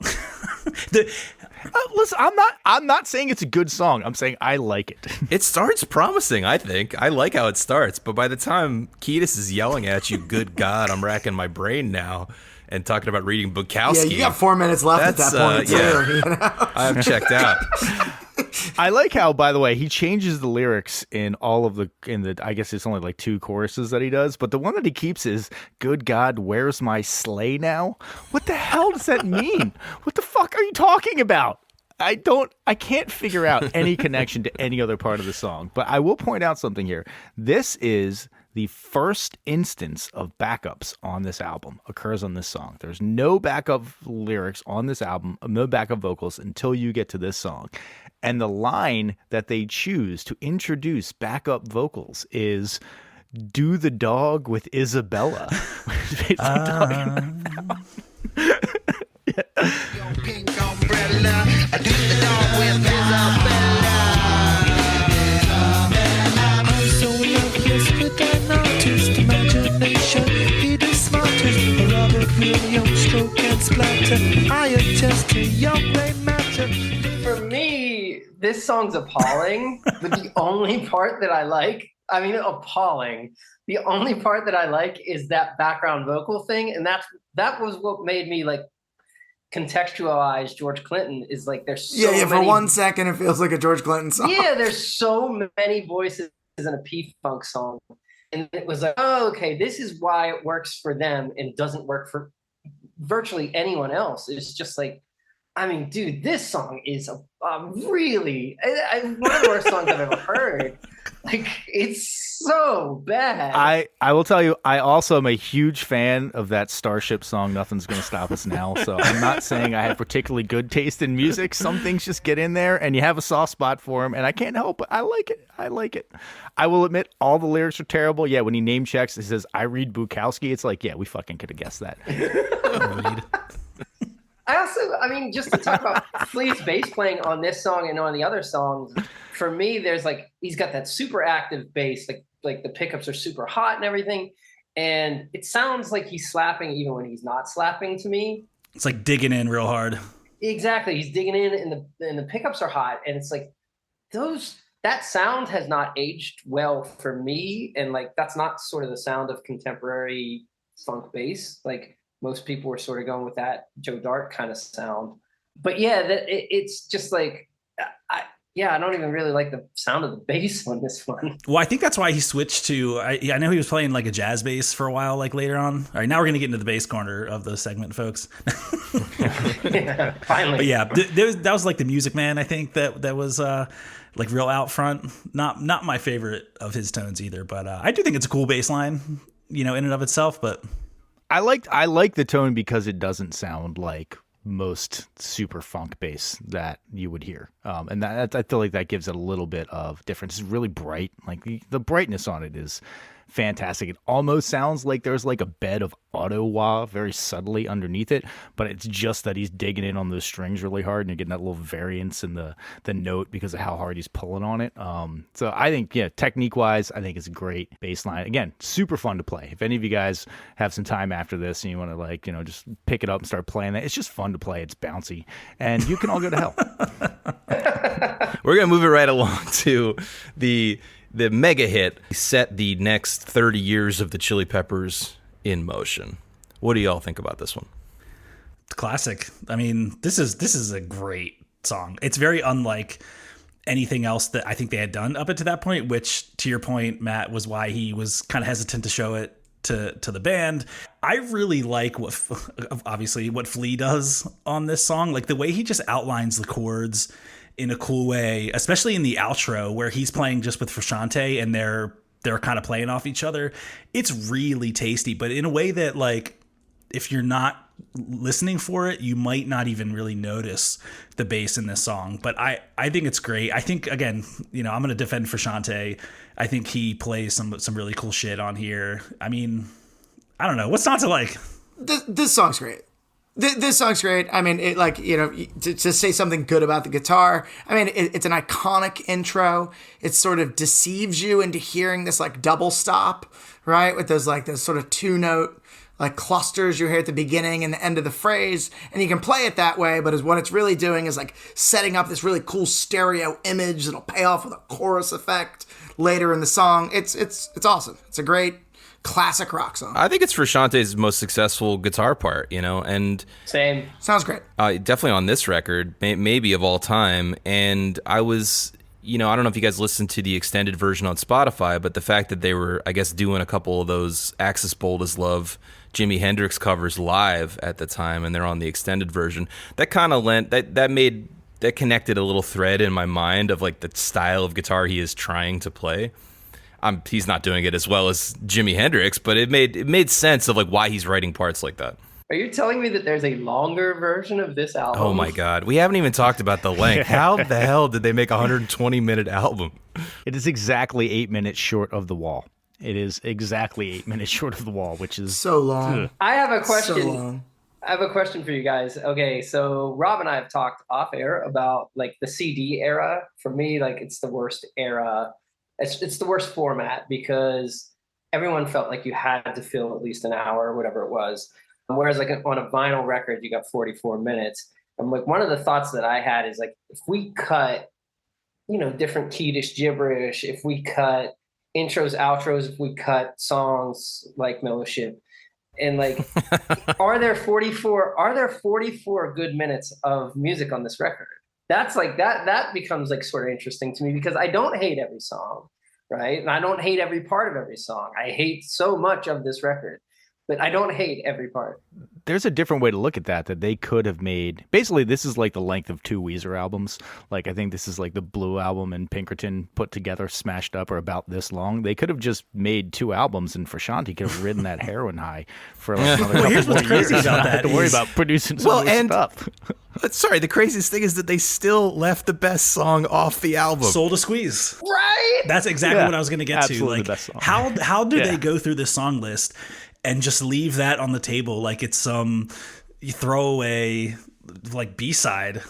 Listen, I'm not saying it's a good song. I'm saying I like it. It starts promising, I think. I like how it starts, but by the time Kiedis is yelling at you, good God, I'm racking my brain now, and talking about reading Yeah, Bukowski, you got 4 minutes left at That's, that point too. yeah. You know? I'm checked out. I like how, by the way, he changes the lyrics in all of the I guess it's only like 2 choruses that he does, but the one that he keeps is "Good God, where's my sleigh now?" What the hell does that mean? What the fuck are you talking about? I can't figure out any connection to any other part of the song, but I will point out something here. This is the first instance of backups on this album occurs on this song. There's no backup lyrics on this album, no backup vocals until you get to this song. And the line that they choose to introduce backup vocals is "Do the dog with Isabella." Which is basically talking about pink umbrella. I do the dog with Isabella. I'm so loveless with an artist imagination. He is smarter, a rubber brilliant stroke and splatter. I attest to your play matter. For me, this song's appalling, but the only part that I like, appalling. The only part that I like is that background vocal thing, and that was what made me like contextualize George Clinton. Is like there's so Yeah, for many, 1 second it feels like a George Clinton song. yeah, there's so many voices in a P-Funk song, and it was like, oh, okay, this is why it works for them and doesn't work for virtually anyone else. It's just like, I mean, dude, this song is really one of the worst songs I've ever heard. Like, it's so bad. I will tell you, I also am a huge fan of that Starship song, Nothing's Gonna Stop Us Now. So I'm not saying I have particularly good taste in music. Some things just get in there and you have a soft spot for them, and I can't help it. I like it. I like it. I will admit all the lyrics are terrible. Yeah, when he name checks, he says, "I read Bukowski." It's like, yeah, we fucking could have guessed that. Just to talk about Flea's bass playing on this song and on the other songs, for me, there's like, he's got that super active bass, like the pickups are super hot and everything. And it sounds like he's slapping even when he's not slapping to me. It's like digging in real hard. Exactly. He's digging in and the pickups are hot. And it's like, those that sound has not aged well for me. And like, that's not sort of the sound of contemporary funk bass. Like most people were sort of going with that Joe Dart kind of sound. But yeah, it's just like, I don't even really like the sound of the bass on this one. Well, I think that's why he switched to, I know he was playing like a jazz bass for a while, like later on. All right, now we're going to get into the bass corner of the segment, folks. Yeah, finally. But yeah, that was like the Music Man, I think, that was like real out front. Not my favorite of his tones either, but I do think it's a cool bass line, in and of itself. But I like the tone because it doesn't sound like most super funk bass that you would hear, and that I feel like that gives it a little bit of difference. It's really bright, like the brightness on it is fantastic. It almost sounds like there's like a bed of auto wah very subtly underneath it, but it's just that he's digging in on those strings really hard and you're getting that little variance in the note because of how hard he's pulling on it. So I think, technique wise, I think it's a great bass line. Again, super fun to play. If any of you guys have some time after this and you want to just pick it up and start playing that, it's just fun to play. It's bouncy and you can all go to hell. We're going to move it right along to the mega hit set the next 30 years of the Chili Peppers in motion. What do y'all think about this one? Classic. I mean, this is a great song. It's very unlike anything else that I think they had done up until that point, which, to your point, Matt, was why he was kind of hesitant to show it to the band. I really like what Flea does on this song. Like the way he just outlines the chords in a cool way, especially in the outro where he's playing just with Frusicante and they're kind of playing off each other. It's really tasty, but in a way that, like, if you're not listening for it, you might not even really notice the bass in this song. But I think it's great. I think, again, I'm going to defend Frusicante. I think he plays some really cool shit on here. I mean, I don't know. What's not to like? This song's great. This song's great. I mean, to say something good about the guitar, I mean, it's an iconic intro. It sort of deceives you into hearing this like double stop, right? With those sort of 2-note like clusters you hear at the beginning and the end of the phrase. And you can play it that way, but what it's really doing is like setting up this really cool stereo image that'll pay off with a chorus effect later in the song. It's awesome. It's a great classic rock song. I think it's Frusciante's most successful guitar part, and same. Sounds great. Definitely on this record, maybe of all time. And I was, I don't know if you guys listened to the extended version on Spotify, but the fact that they were, I guess, doing a couple of those Axis Bold as Love Jimi Hendrix covers live at the time, and they're on the extended version, that kind of that connected a little thread in my mind of like the style of guitar he is trying to play. He's not doing it as well as Jimi Hendrix, but it made sense of like why he's writing parts like that. Are you telling me that there's a longer version of this album? Oh my God. We haven't even talked about the length. How the hell did they make a 120-minute album? It is exactly 8 minutes short of The Wall. It is exactly 8 minutes short of The Wall, which is so long. I have a question. So long. I have a question for you guys. Okay, so Rob and I have talked off air about like the CD era. For me, like it's the worst era. It's the worst format because everyone felt like you had to fill at least an hour or whatever it was. Whereas like on a vinyl record, you got 44 minutes. And like one of the thoughts that I had is like, if we cut, different Kiedis gibberish, if we cut intros, outros, if we cut songs like Mellowship, and like, are there 44 good minutes of music on this record? That's like that becomes like sort of interesting to me because I don't hate every song, right? And I don't hate every part of every song. I hate so much of this record, but I don't hate every part. There's a different way to look at that they could have made. Basically, this is like the length of 2 Weezer albums. Like, I think this is like the Blue album and Pinkerton put together, smashed up, or about this long. They could have just made 2 albums, and Frusciante could have ridden that heroin high for like another couple here's what's more years. crazy about that. To worry about producing some stuff. Sorry, the craziest thing is that they still left the best song off the album. Soul to Squeeze. Right? That's exactly what I was going to get to. Absolutely Like, the best song. How do they go through this song list and just leave that on the table like it's some throwaway like B-side?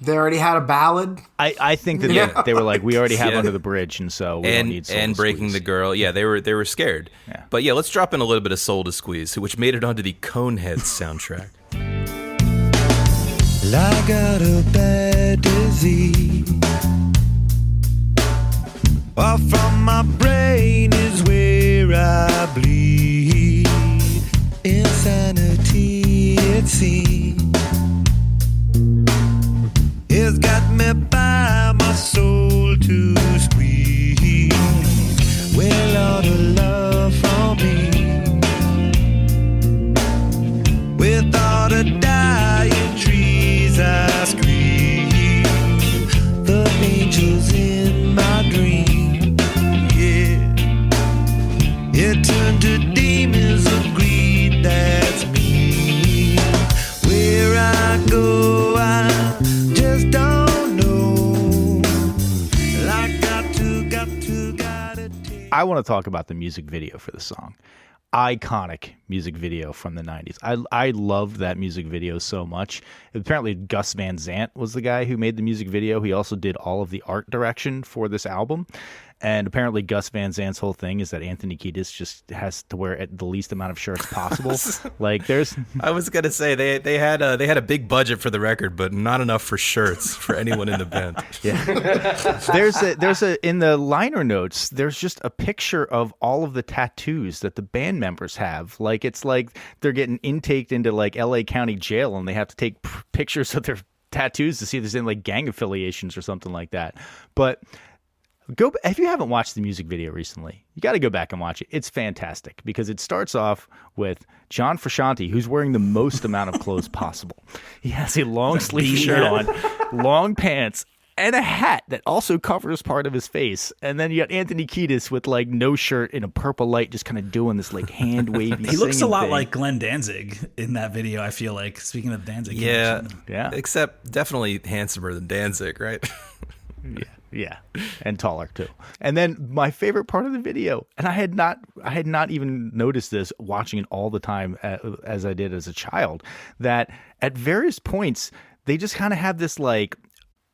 They already had a ballad. I think that they were like, we already have Under the Bridge, and so we don't need Soul and to Breaking Squeeze. the Girl. Yeah, they were scared. Yeah. But yeah, let's drop in a little bit of Soul to Squeeze, which made it onto the Coneheads soundtrack. I got a bad disease. Far from my brain is where I bleed. Insanity, it seems, it's got me by my soul to squeeze. Well, all the love from me, with all the dying trees I scream. The angels in my dream, yeah, it turned to demons of greed. That's me. Where I go, I just don't know. I got to take. I want to talk about the music video for the song. Iconic music video from the 90s. I loved that music video so much. Apparently Gus Van Sant was the guy who made the music video. He also did all of the art direction for this album. And apparently Gus Van Sant's whole thing is that Anthony Kiedis just has to wear the least amount of shirts possible. Like there's I was gonna say they had a big budget for the record, but not enough for shirts for anyone in the band. Yeah. There's a in the liner notes, there's just a picture of all of the tattoos that the band members have. Like it's like they're getting intaked into like LA County jail and they have to take pictures of their tattoos to see if there's any like gang affiliations or something like that. But if you haven't watched the music video recently, you got to go back and watch it. It's fantastic because it starts off with John Frusciante, who's wearing the most amount of clothes possible. He has a long sleeve shirt on, long pants, and a hat that also covers part of his face. And then you got Anthony Kiedis with like no shirt in a purple light, just kind of doing this like hand wavy. He looks a lot thing. like Glenn Danzig in that video. I feel like, speaking of Danzig, Yeah, Yeah. Except definitely handsomer than Danzig, right? Yeah, and taller too. And then my favorite part of the video, and I had not even noticed this watching it all the time as I did as a child, that at various points they just kind of have this like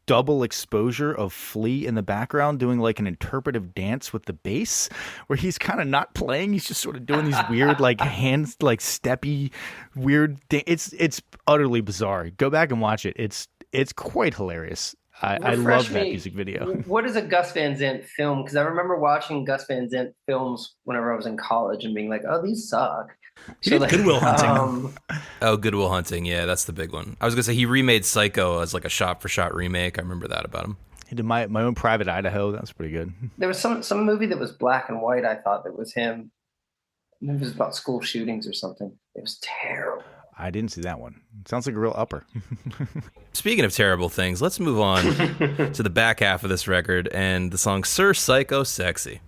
double exposure of Flea in the background doing like an interpretive dance with the bass, where he's kind of not playing, he's just sort of doing these weird like hands like steppy weird it's utterly bizarre. Go back and watch it. It's quite hilarious. I love that music video. What is a Gus Van Sant film? Because I remember watching Gus Van Sant films whenever I was in college and being like, "Oh, these suck." He did Good Will Hunting. Good Will Hunting, yeah, that's the big one. I was gonna say he remade Psycho as like a shot-for-shot remake. I remember that about him. He did my own Private Idaho. That was pretty good. There was some movie that was black and white. I thought that was him. It was about school shootings or something. It was terrible. I didn't see that one. It sounds like a real upper. Speaking of terrible things, let's move on to the back half of this record and the song Sir Psycho Sexy.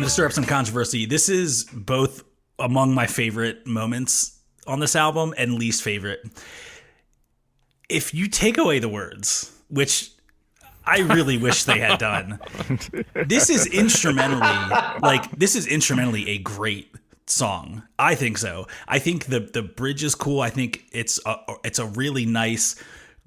Stir up some controversy. This is both among my favorite moments on this album and least favorite. If you take away the words, which I really wish they had done, this is instrumentally a great song. I think so. I think the bridge is cool. I think it's a really nice,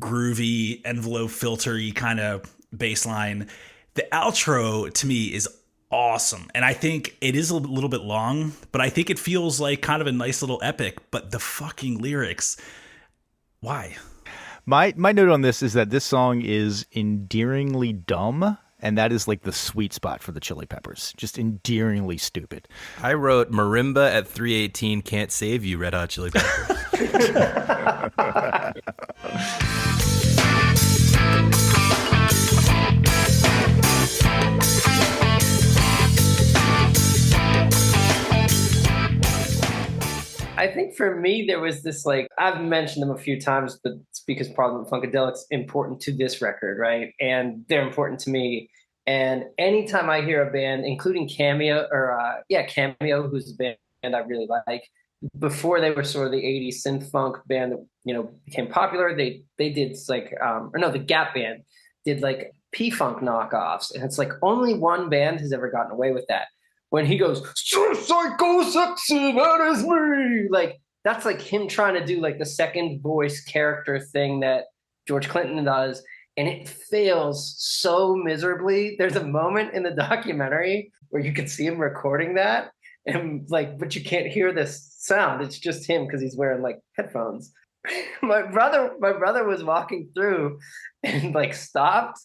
groovy, envelope filtery kind of bass line. The outro to me is awesome. And I think it is a little bit long, but I think it feels like kind of a nice little epic. But the fucking lyrics, why? My note on this is that this song is endearingly dumb, and that is like the sweet spot for the Chili Peppers. Just endearingly stupid. I wrote marimba at 318 can't save you, Red Hot Chili Peppers. I think for me, there was this, like, I've mentioned them a few times, but it's because Parliament Funkadelic's important to this record, right? And they're important to me. And anytime I hear a band, including Cameo, Cameo, who's a band I really like, before they were sort of the 80s synth funk band that, you know, became popular, they did like, the Gap band did like P-Funk knockoffs. And it's like only one band has ever gotten away with that. When he goes, psycho sexy, that is me. Like, that's like him trying to do like the second voice character thing that George Clinton does. And it fails so miserably. There's a moment in the documentary where you can see him recording that. And like, but you can't hear this sound. It's just him because he's wearing like headphones. My brother was walking through and like stopped.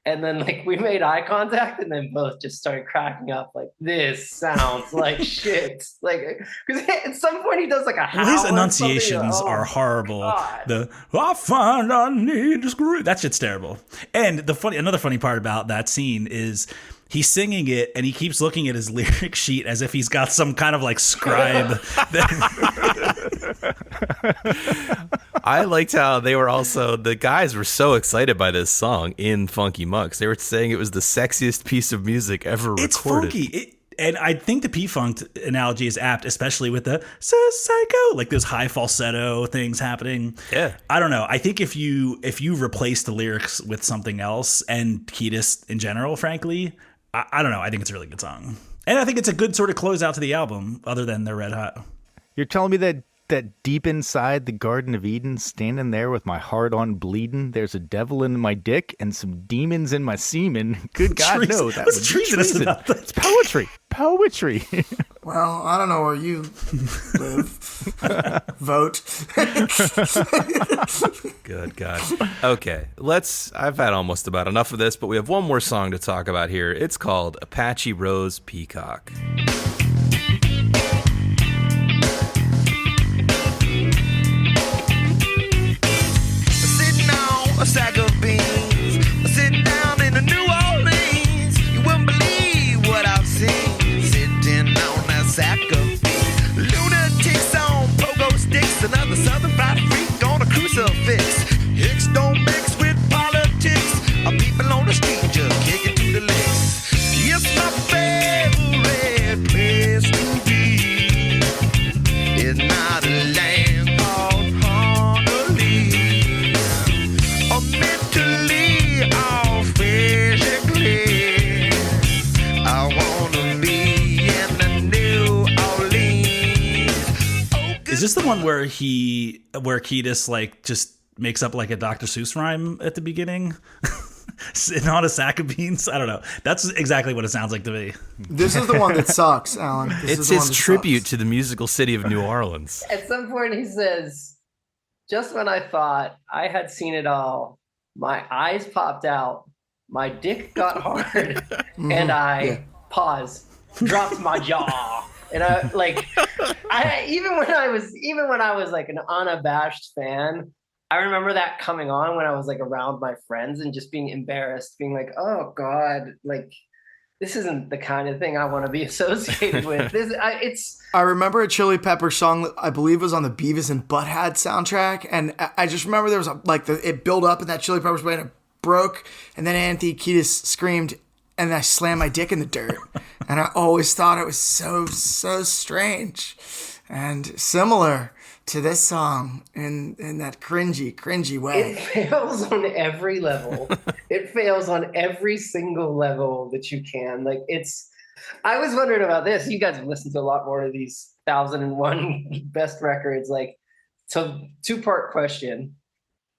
And then like we made eye contact and then both just started cracking up like, this sounds like shit. Like, because at some point he does like a howl. His enunciations are horrible. God. I find I need to screw. That shit's terrible. And another funny part about that scene is he's singing it and he keeps looking at his lyric sheet as if he's got some kind of like scribe. I liked how the guys were so excited by this song in Funky Mucks. They were saying it was the sexiest piece of music ever recorded. It's funky. And I think the P-Funk analogy is apt, especially with the psycho, like those high falsetto things happening. Yeah. I don't know. I think if you replace the lyrics with something else, and Kiedis in general, frankly, I don't know. I think it's a really good song. And I think it's a good sort of close out to the album, other than they're red hot. You're telling me that deep inside the Garden of Eden, standing there with my heart on bleeding, there's a devil in my dick and some demons in my semen. Good God, no. That was treasonous. It's poetry. Poetry. Well, I don't know where you live. Vote. Good God. Okay, I've had almost about enough of this, but we have one more song to talk about here. It's called Apache Rose Peacock. A sack of beans, sitting down in the New Orleans. You wouldn't believe what I've seen, sitting on that sack of beans. Lunatics on pogo sticks, another southern fried freak on a crucifix. Hicks don't mix with politics, people on the street just kicking to the licks. It's my favorite place to be. It's not a land called Honolulu, or mentally or physically. I wanna be in the New Orleans. Is this the one where Kiedis like just makes up like a Dr. Seuss rhyme at the beginning? Sitting on a sack of beans? I don't know. That's exactly what it sounds like to me. This is the one that sucks, Alan. It's his tribute to the musical city of New Orleans. At some point he says, just when I thought I had seen it all, my eyes popped out, my dick got hard, and I dropped my jaw. And even when I was like an unabashed fan, I remember that coming on when I was like around my friends and just being embarrassed, being like, oh God, like this isn't the kind of thing I want to be associated with. I remember a Chili Peppers song that I believe was on the Beavis and Butthead soundtrack, and I just remember there was it built up in that Chili Peppers way and it broke, and then Anthony Kiedis screamed, and I slammed my dick in the dirt, and I always thought it was so strange and similar to this song in that cringy way. It fails on every level. It fails on every single level that you can. I was wondering about this. You guys have listened to a lot more of these 1001 best records. So 2-part question.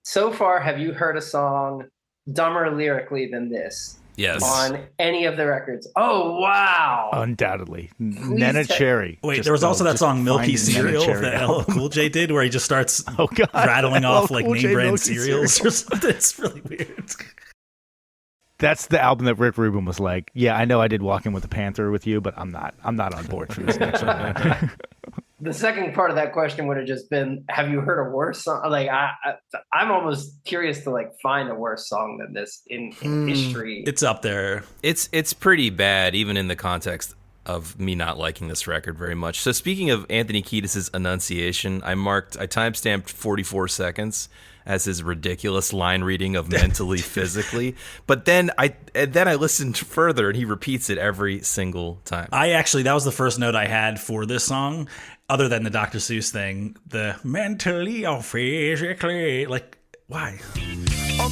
So far, have you heard a song dumber lyrically than this? Yes. On any of the records. Oh, wow. Undoubtedly. Nana Cherry. Wait, there was also that song Milky Cereal that LL Cool J did where he just starts rattling off like name brand cereals or something. It's really weird. That's the album that Rick Rubin was like, yeah, I know I did Walking with the Panther with you, but I'm not on board for this next one. The second part of that question would have just been, have you heard a worse song? I'm almost curious to find a worse song than this in history. It's up there. It's pretty bad, even in the context of me not liking this record very much. So speaking of Anthony Kiedis' enunciation, I timestamped 44 seconds as his ridiculous line reading of mentally, physically. But then I listened further, and he repeats it every single time. That was the first note I had for this song, other than the Dr. Seuss thing. The mentally or physically, like, why?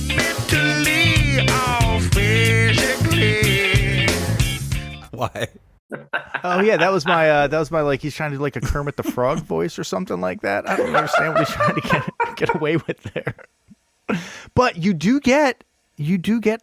Mentally or physically. Why? Oh yeah, that was my like he's trying to do like a Kermit the Frog voice or something like that. I don't understand what he's trying to get away with there. But you do get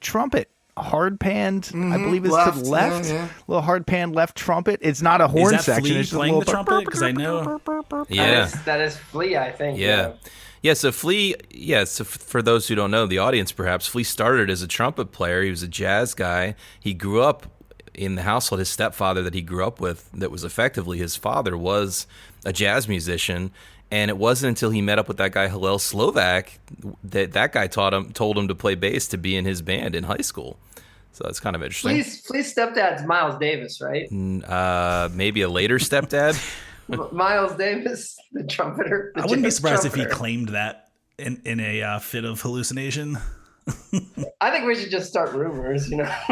trumpet. Hard panned, I believe it's to the left. Yeah. Little hard pan left trumpet. It's not a horn Is that section. Flea it's just playing a the little trumpet? Because I know. Yeah. That is Flea, I think. Yeah. Yeah, so Flea, so for those who don't know, the audience perhaps, Flea started as a trumpet player. He was a jazz guy. He grew up in the household. His stepfather that he grew up with, that was effectively his father, was a jazz musician. And it wasn't until he met up with that guy Hillel Slovak that guy told him to play bass to be in his band in high school. So that's kind of interesting. Flea's stepdad's Miles Davis, right? Maybe a later stepdad. Miles Davis, the trumpeter. I wouldn't be surprised if he claimed that in a fit of hallucination. I think we should just start rumors, Yeah,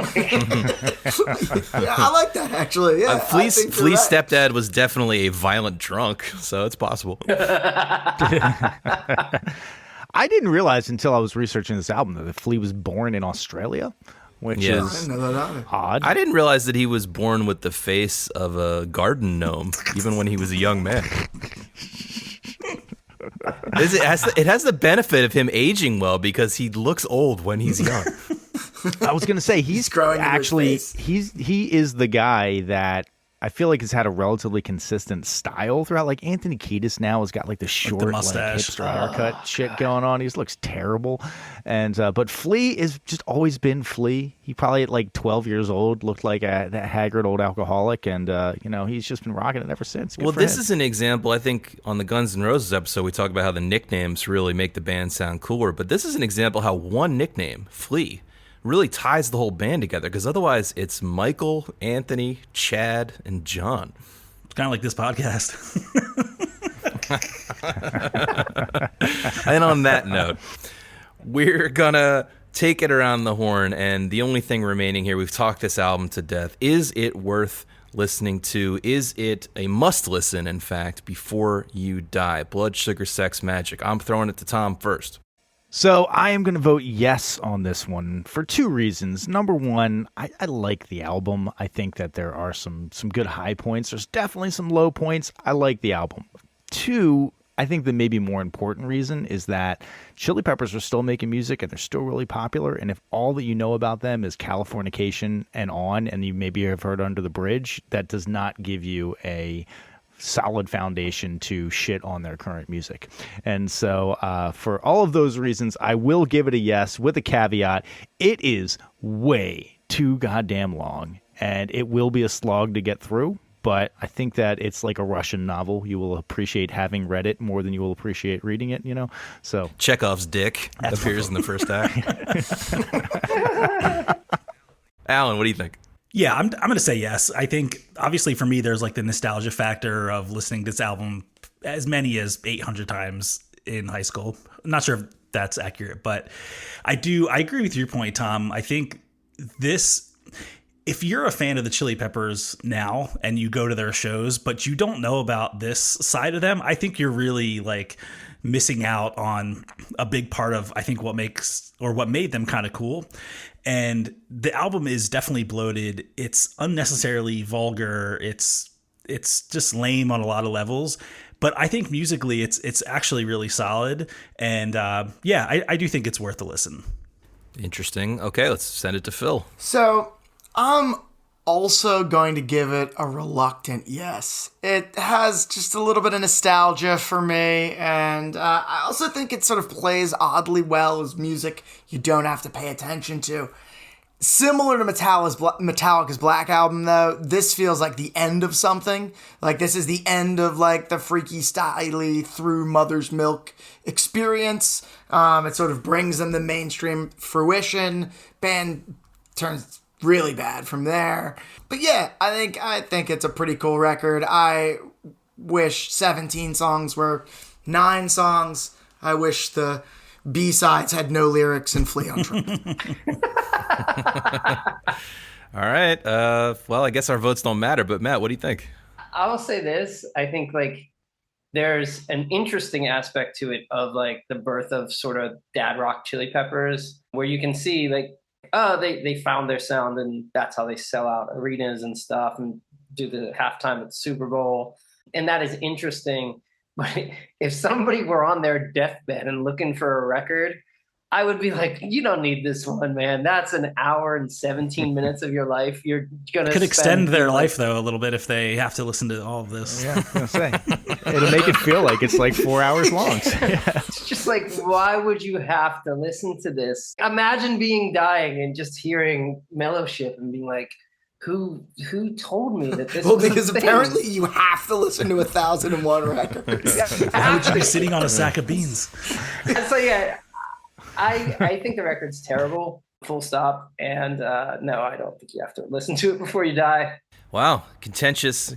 I like that actually. Yeah, Flea's stepdad was definitely a violent drunk, so it's possible. I didn't realize until I was researching this album that Flea was born in Australia, which is I didn't know that either. odd. I didn't realize that he was born with the face of a garden gnome, even when he was a young man. It has the benefit of him aging well because he looks old when he's young. I was going to say he's growing actually he is the guy that I feel like has had a relatively consistent style throughout. Like Anthony Kiedis now has got like the short, like hipster haircut shit going on. He just looks terrible. And but Flea has just always been Flea. He probably at like 12 years old looked like that haggard old alcoholic, and he's just been rocking it ever since. Good for this him. is an example. I think on the Guns N' Roses episode we talked about how the nicknames really make the band sound cooler. But this is an example how one nickname, Flea, really ties the whole band together, because otherwise it's Michael, Anthony, Chad, and John. It's kind of like this podcast. And on that note, we're gonna take it around the horn, and the only thing remaining here, we've talked this album to death. Is it worth listening to? Is it a must listen, in fact, before you die? Blood Sugar Sex Magik. I'm throwing it to Tom first. So I am going to vote yes on this one for two reasons. Number one, I like the album. I think that there are some good high points. There's definitely some low points. I like the album. Two, I think the maybe more important reason is that Chili Peppers are still making music and they're still really popular. And if all that you know about them is Californication and you maybe have heard Under the Bridge, that does not give you a solid foundation to shit on their current music. And so for all of those reasons, I will give it a yes with a caveat. It is way too goddamn long and it will be a slog to get through. But I think that it's like a Russian novel. You will appreciate having read it more than you will appreciate reading it, So Chekhov's dick appears in the first act. Alan, what do you think? Yeah, I'm going to say yes. I think, obviously, for me, there's like the nostalgia factor of listening to this album as many as 800 times in high school. I'm not sure if that's accurate, but I agree with your point, Tom. I think if you're a fan of the Chili Peppers now and you go to their shows, but you don't know about this side of them, I think you're really like missing out on a big part of, I think, what made them kind of cool. And the album is definitely bloated. It's unnecessarily vulgar. It's just lame on a lot of levels. But I think musically, it's actually really solid. And I do think it's worth a listen. Interesting. Okay, let's send it to Phil. So I'm also going to give it a reluctant yes. It has just a little bit of nostalgia for me, and I also think it sort of plays oddly well as music you don't have to pay attention to. Similar to Metallica's Black Album, though, this feels like the end of something. Like, this is the end of, like, the freaky, styly, through mother's milk experience. It sort of brings them to mainstream fruition. Band turns really bad from there. But yeah, I think it's a pretty cool record. I wish 17 songs were 9 songs. I wish the B-sides had no lyrics and Flea on trumpet. All right. Well, I guess our votes don't matter, but Matt, what do you think? I will say this. I think like there's an interesting aspect to it of like the birth of sort of dad rock Chili Peppers, where you can see like, oh, they found their sound and that's how they sell out arenas and stuff and do the halftime at the Super Bowl. And that is interesting. But if somebody were on their deathbed and looking for a record, I would be like, you don't need this one, man. That's an hour and 17 minutes of your life. You're going to could extend their life, though, a little bit if they have to listen to all of this. Yeah, I was gonna say. It'll make it feel like it's like 4 hours long. Yeah. It's just like, why would you have to listen to this? Imagine being dying and just hearing Mellowship and being like, who told me that this Well, was a because thing? apparently you have to listen to 1001 records. How would you be sitting on a sack of beans? So yeah, I think the record's terrible, full stop. And no, I don't think you have to listen to it before you die. Wow, contentious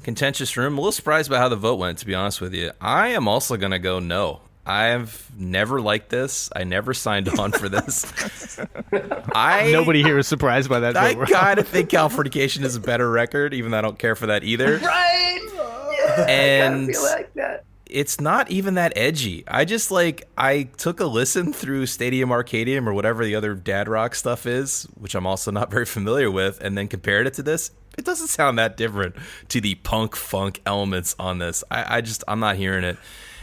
room. A little surprised by how the vote went, to be honest with you. I am also going to go no. I've never liked this. I never signed on for this. Nobody here is surprised by that I vote. kind of think Californication is a better record, even though I don't care for that either. Right? Yeah, And I kind of feel like that. It's not even that edgy. I took a listen through Stadium Arcadium or whatever the other dad rock stuff is, which I'm also not very familiar with, and then compared it to this. It doesn't sound that different to the punk funk elements on this. I'm not hearing it.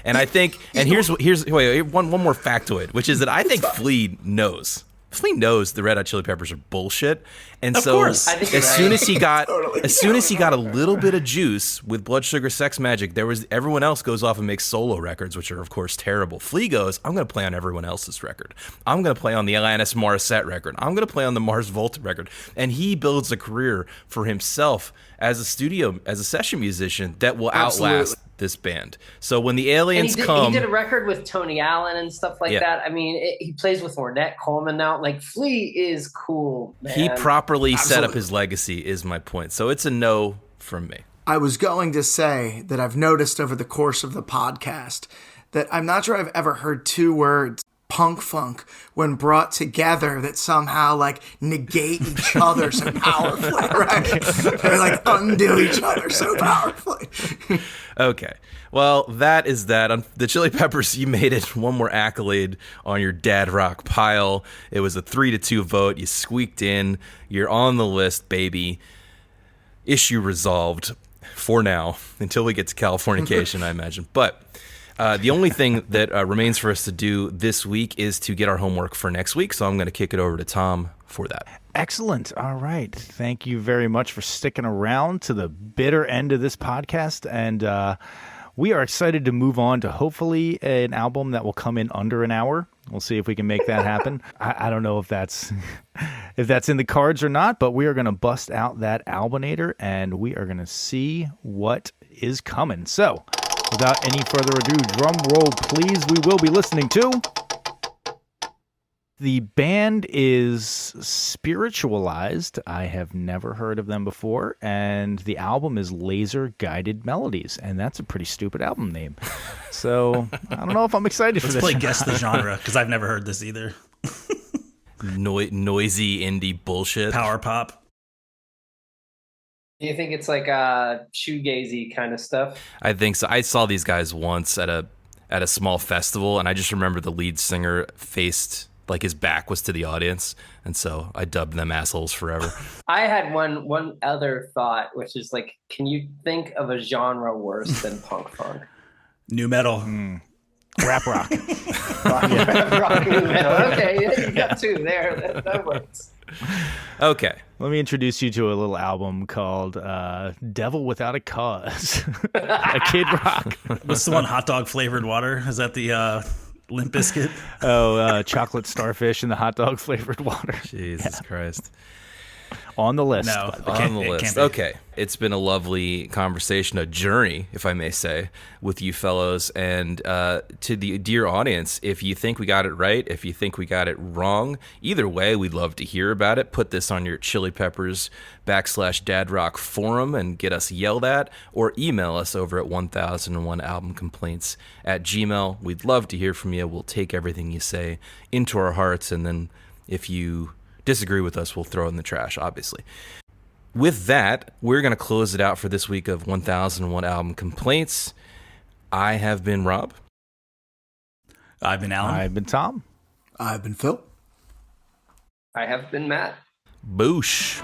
And I think, and here's one more factoid, which is that I think Flea knows the Red Hot Chili Peppers are bullshit, and Of so course. as soon as he got a little bit of juice with Blood Sugar Sex Magik, everyone else goes off and makes solo records, which are of course terrible. Flea goes, I'm going to play on everyone else's record. I'm going to play on the Alanis Morissette record. I'm going to play on the Mars Volta record, and he builds a career for himself as a session musician that will outlast this band. So when the aliens come, he did a record with Tony Allen and stuff like that. I mean, he plays with Ornette Coleman now. Like, Flea is cool, man. he properly set up his legacy, is my point. So it's a no from me. I was going to say that I've noticed over the course of the podcast that I'm not sure I've ever heard 2 words, punk funk, when brought together that somehow like negate each other so powerfully, right? Or like undo each other so powerfully. Okay. Well, that is that. The Chili Peppers, you made it one more accolade on your dad rock pile. It was a 3-2 vote. You squeaked in. You're on the list, baby. Issue resolved for now, until we get to Californication, I imagine. But the only thing that remains for us to do this week is to get our homework for next week. So I'm going to kick it over to Tom for that. Excellent. All right. Thank you very much for sticking around to the bitter end of this podcast. And we are excited to move on to hopefully an album that will come in under an hour. We'll see if we can make that happen. I don't know if that's in the cards or not, but we are going to bust out that Albinator and we are going to see what is coming. So without any further ado, drum roll, please. We will be listening to... The band is Spiritualized. I have never heard of them before. And the album is Lazer Guided Melodies. And that's a pretty stupid album name. So I don't know if I'm excited for this. Let's play Guess the Genre, because I've never heard this either. Noisy indie bullshit. Power pop. Do you think it's like shoegazy kind of stuff? I think so. I saw these guys once at a small festival, and I just remember the lead singer faced... like his back was to the audience, and so I dubbed them assholes forever. I had one other thought, which is like, can you think of a genre worse than punk funk? New metal. Rap rock. Rock new metal. Okay, you got 2 there. That works. Okay. Let me introduce you to a little album called Devil Without a Cause. A Kid Rock. What's the one, hot dog flavored water? Is that the Limp Bizkit? Chocolate starfish in the hot dog flavored water. Jesus Christ. On the list. No, On the it list. can't be. Okay. It's been a lovely conversation, a journey, if I may say, with you fellows. And to the dear audience, if you think we got it right, if you think we got it wrong, either way, we'd love to hear about it. Put this on your Chili Peppers /Dadrock forum and get us yelled at, or email us over at 1001albumcomplaints@gmail.com. We'd love to hear from you. We'll take everything you say into our hearts, and then if you disagree with us, we'll throw it in the trash, obviously. With that, we're going to close it out for this week of 1001 Album Complaints. I have been Rob. I've been Alan. I've been Tom. I've been Phil. I have been Matt. Boosh.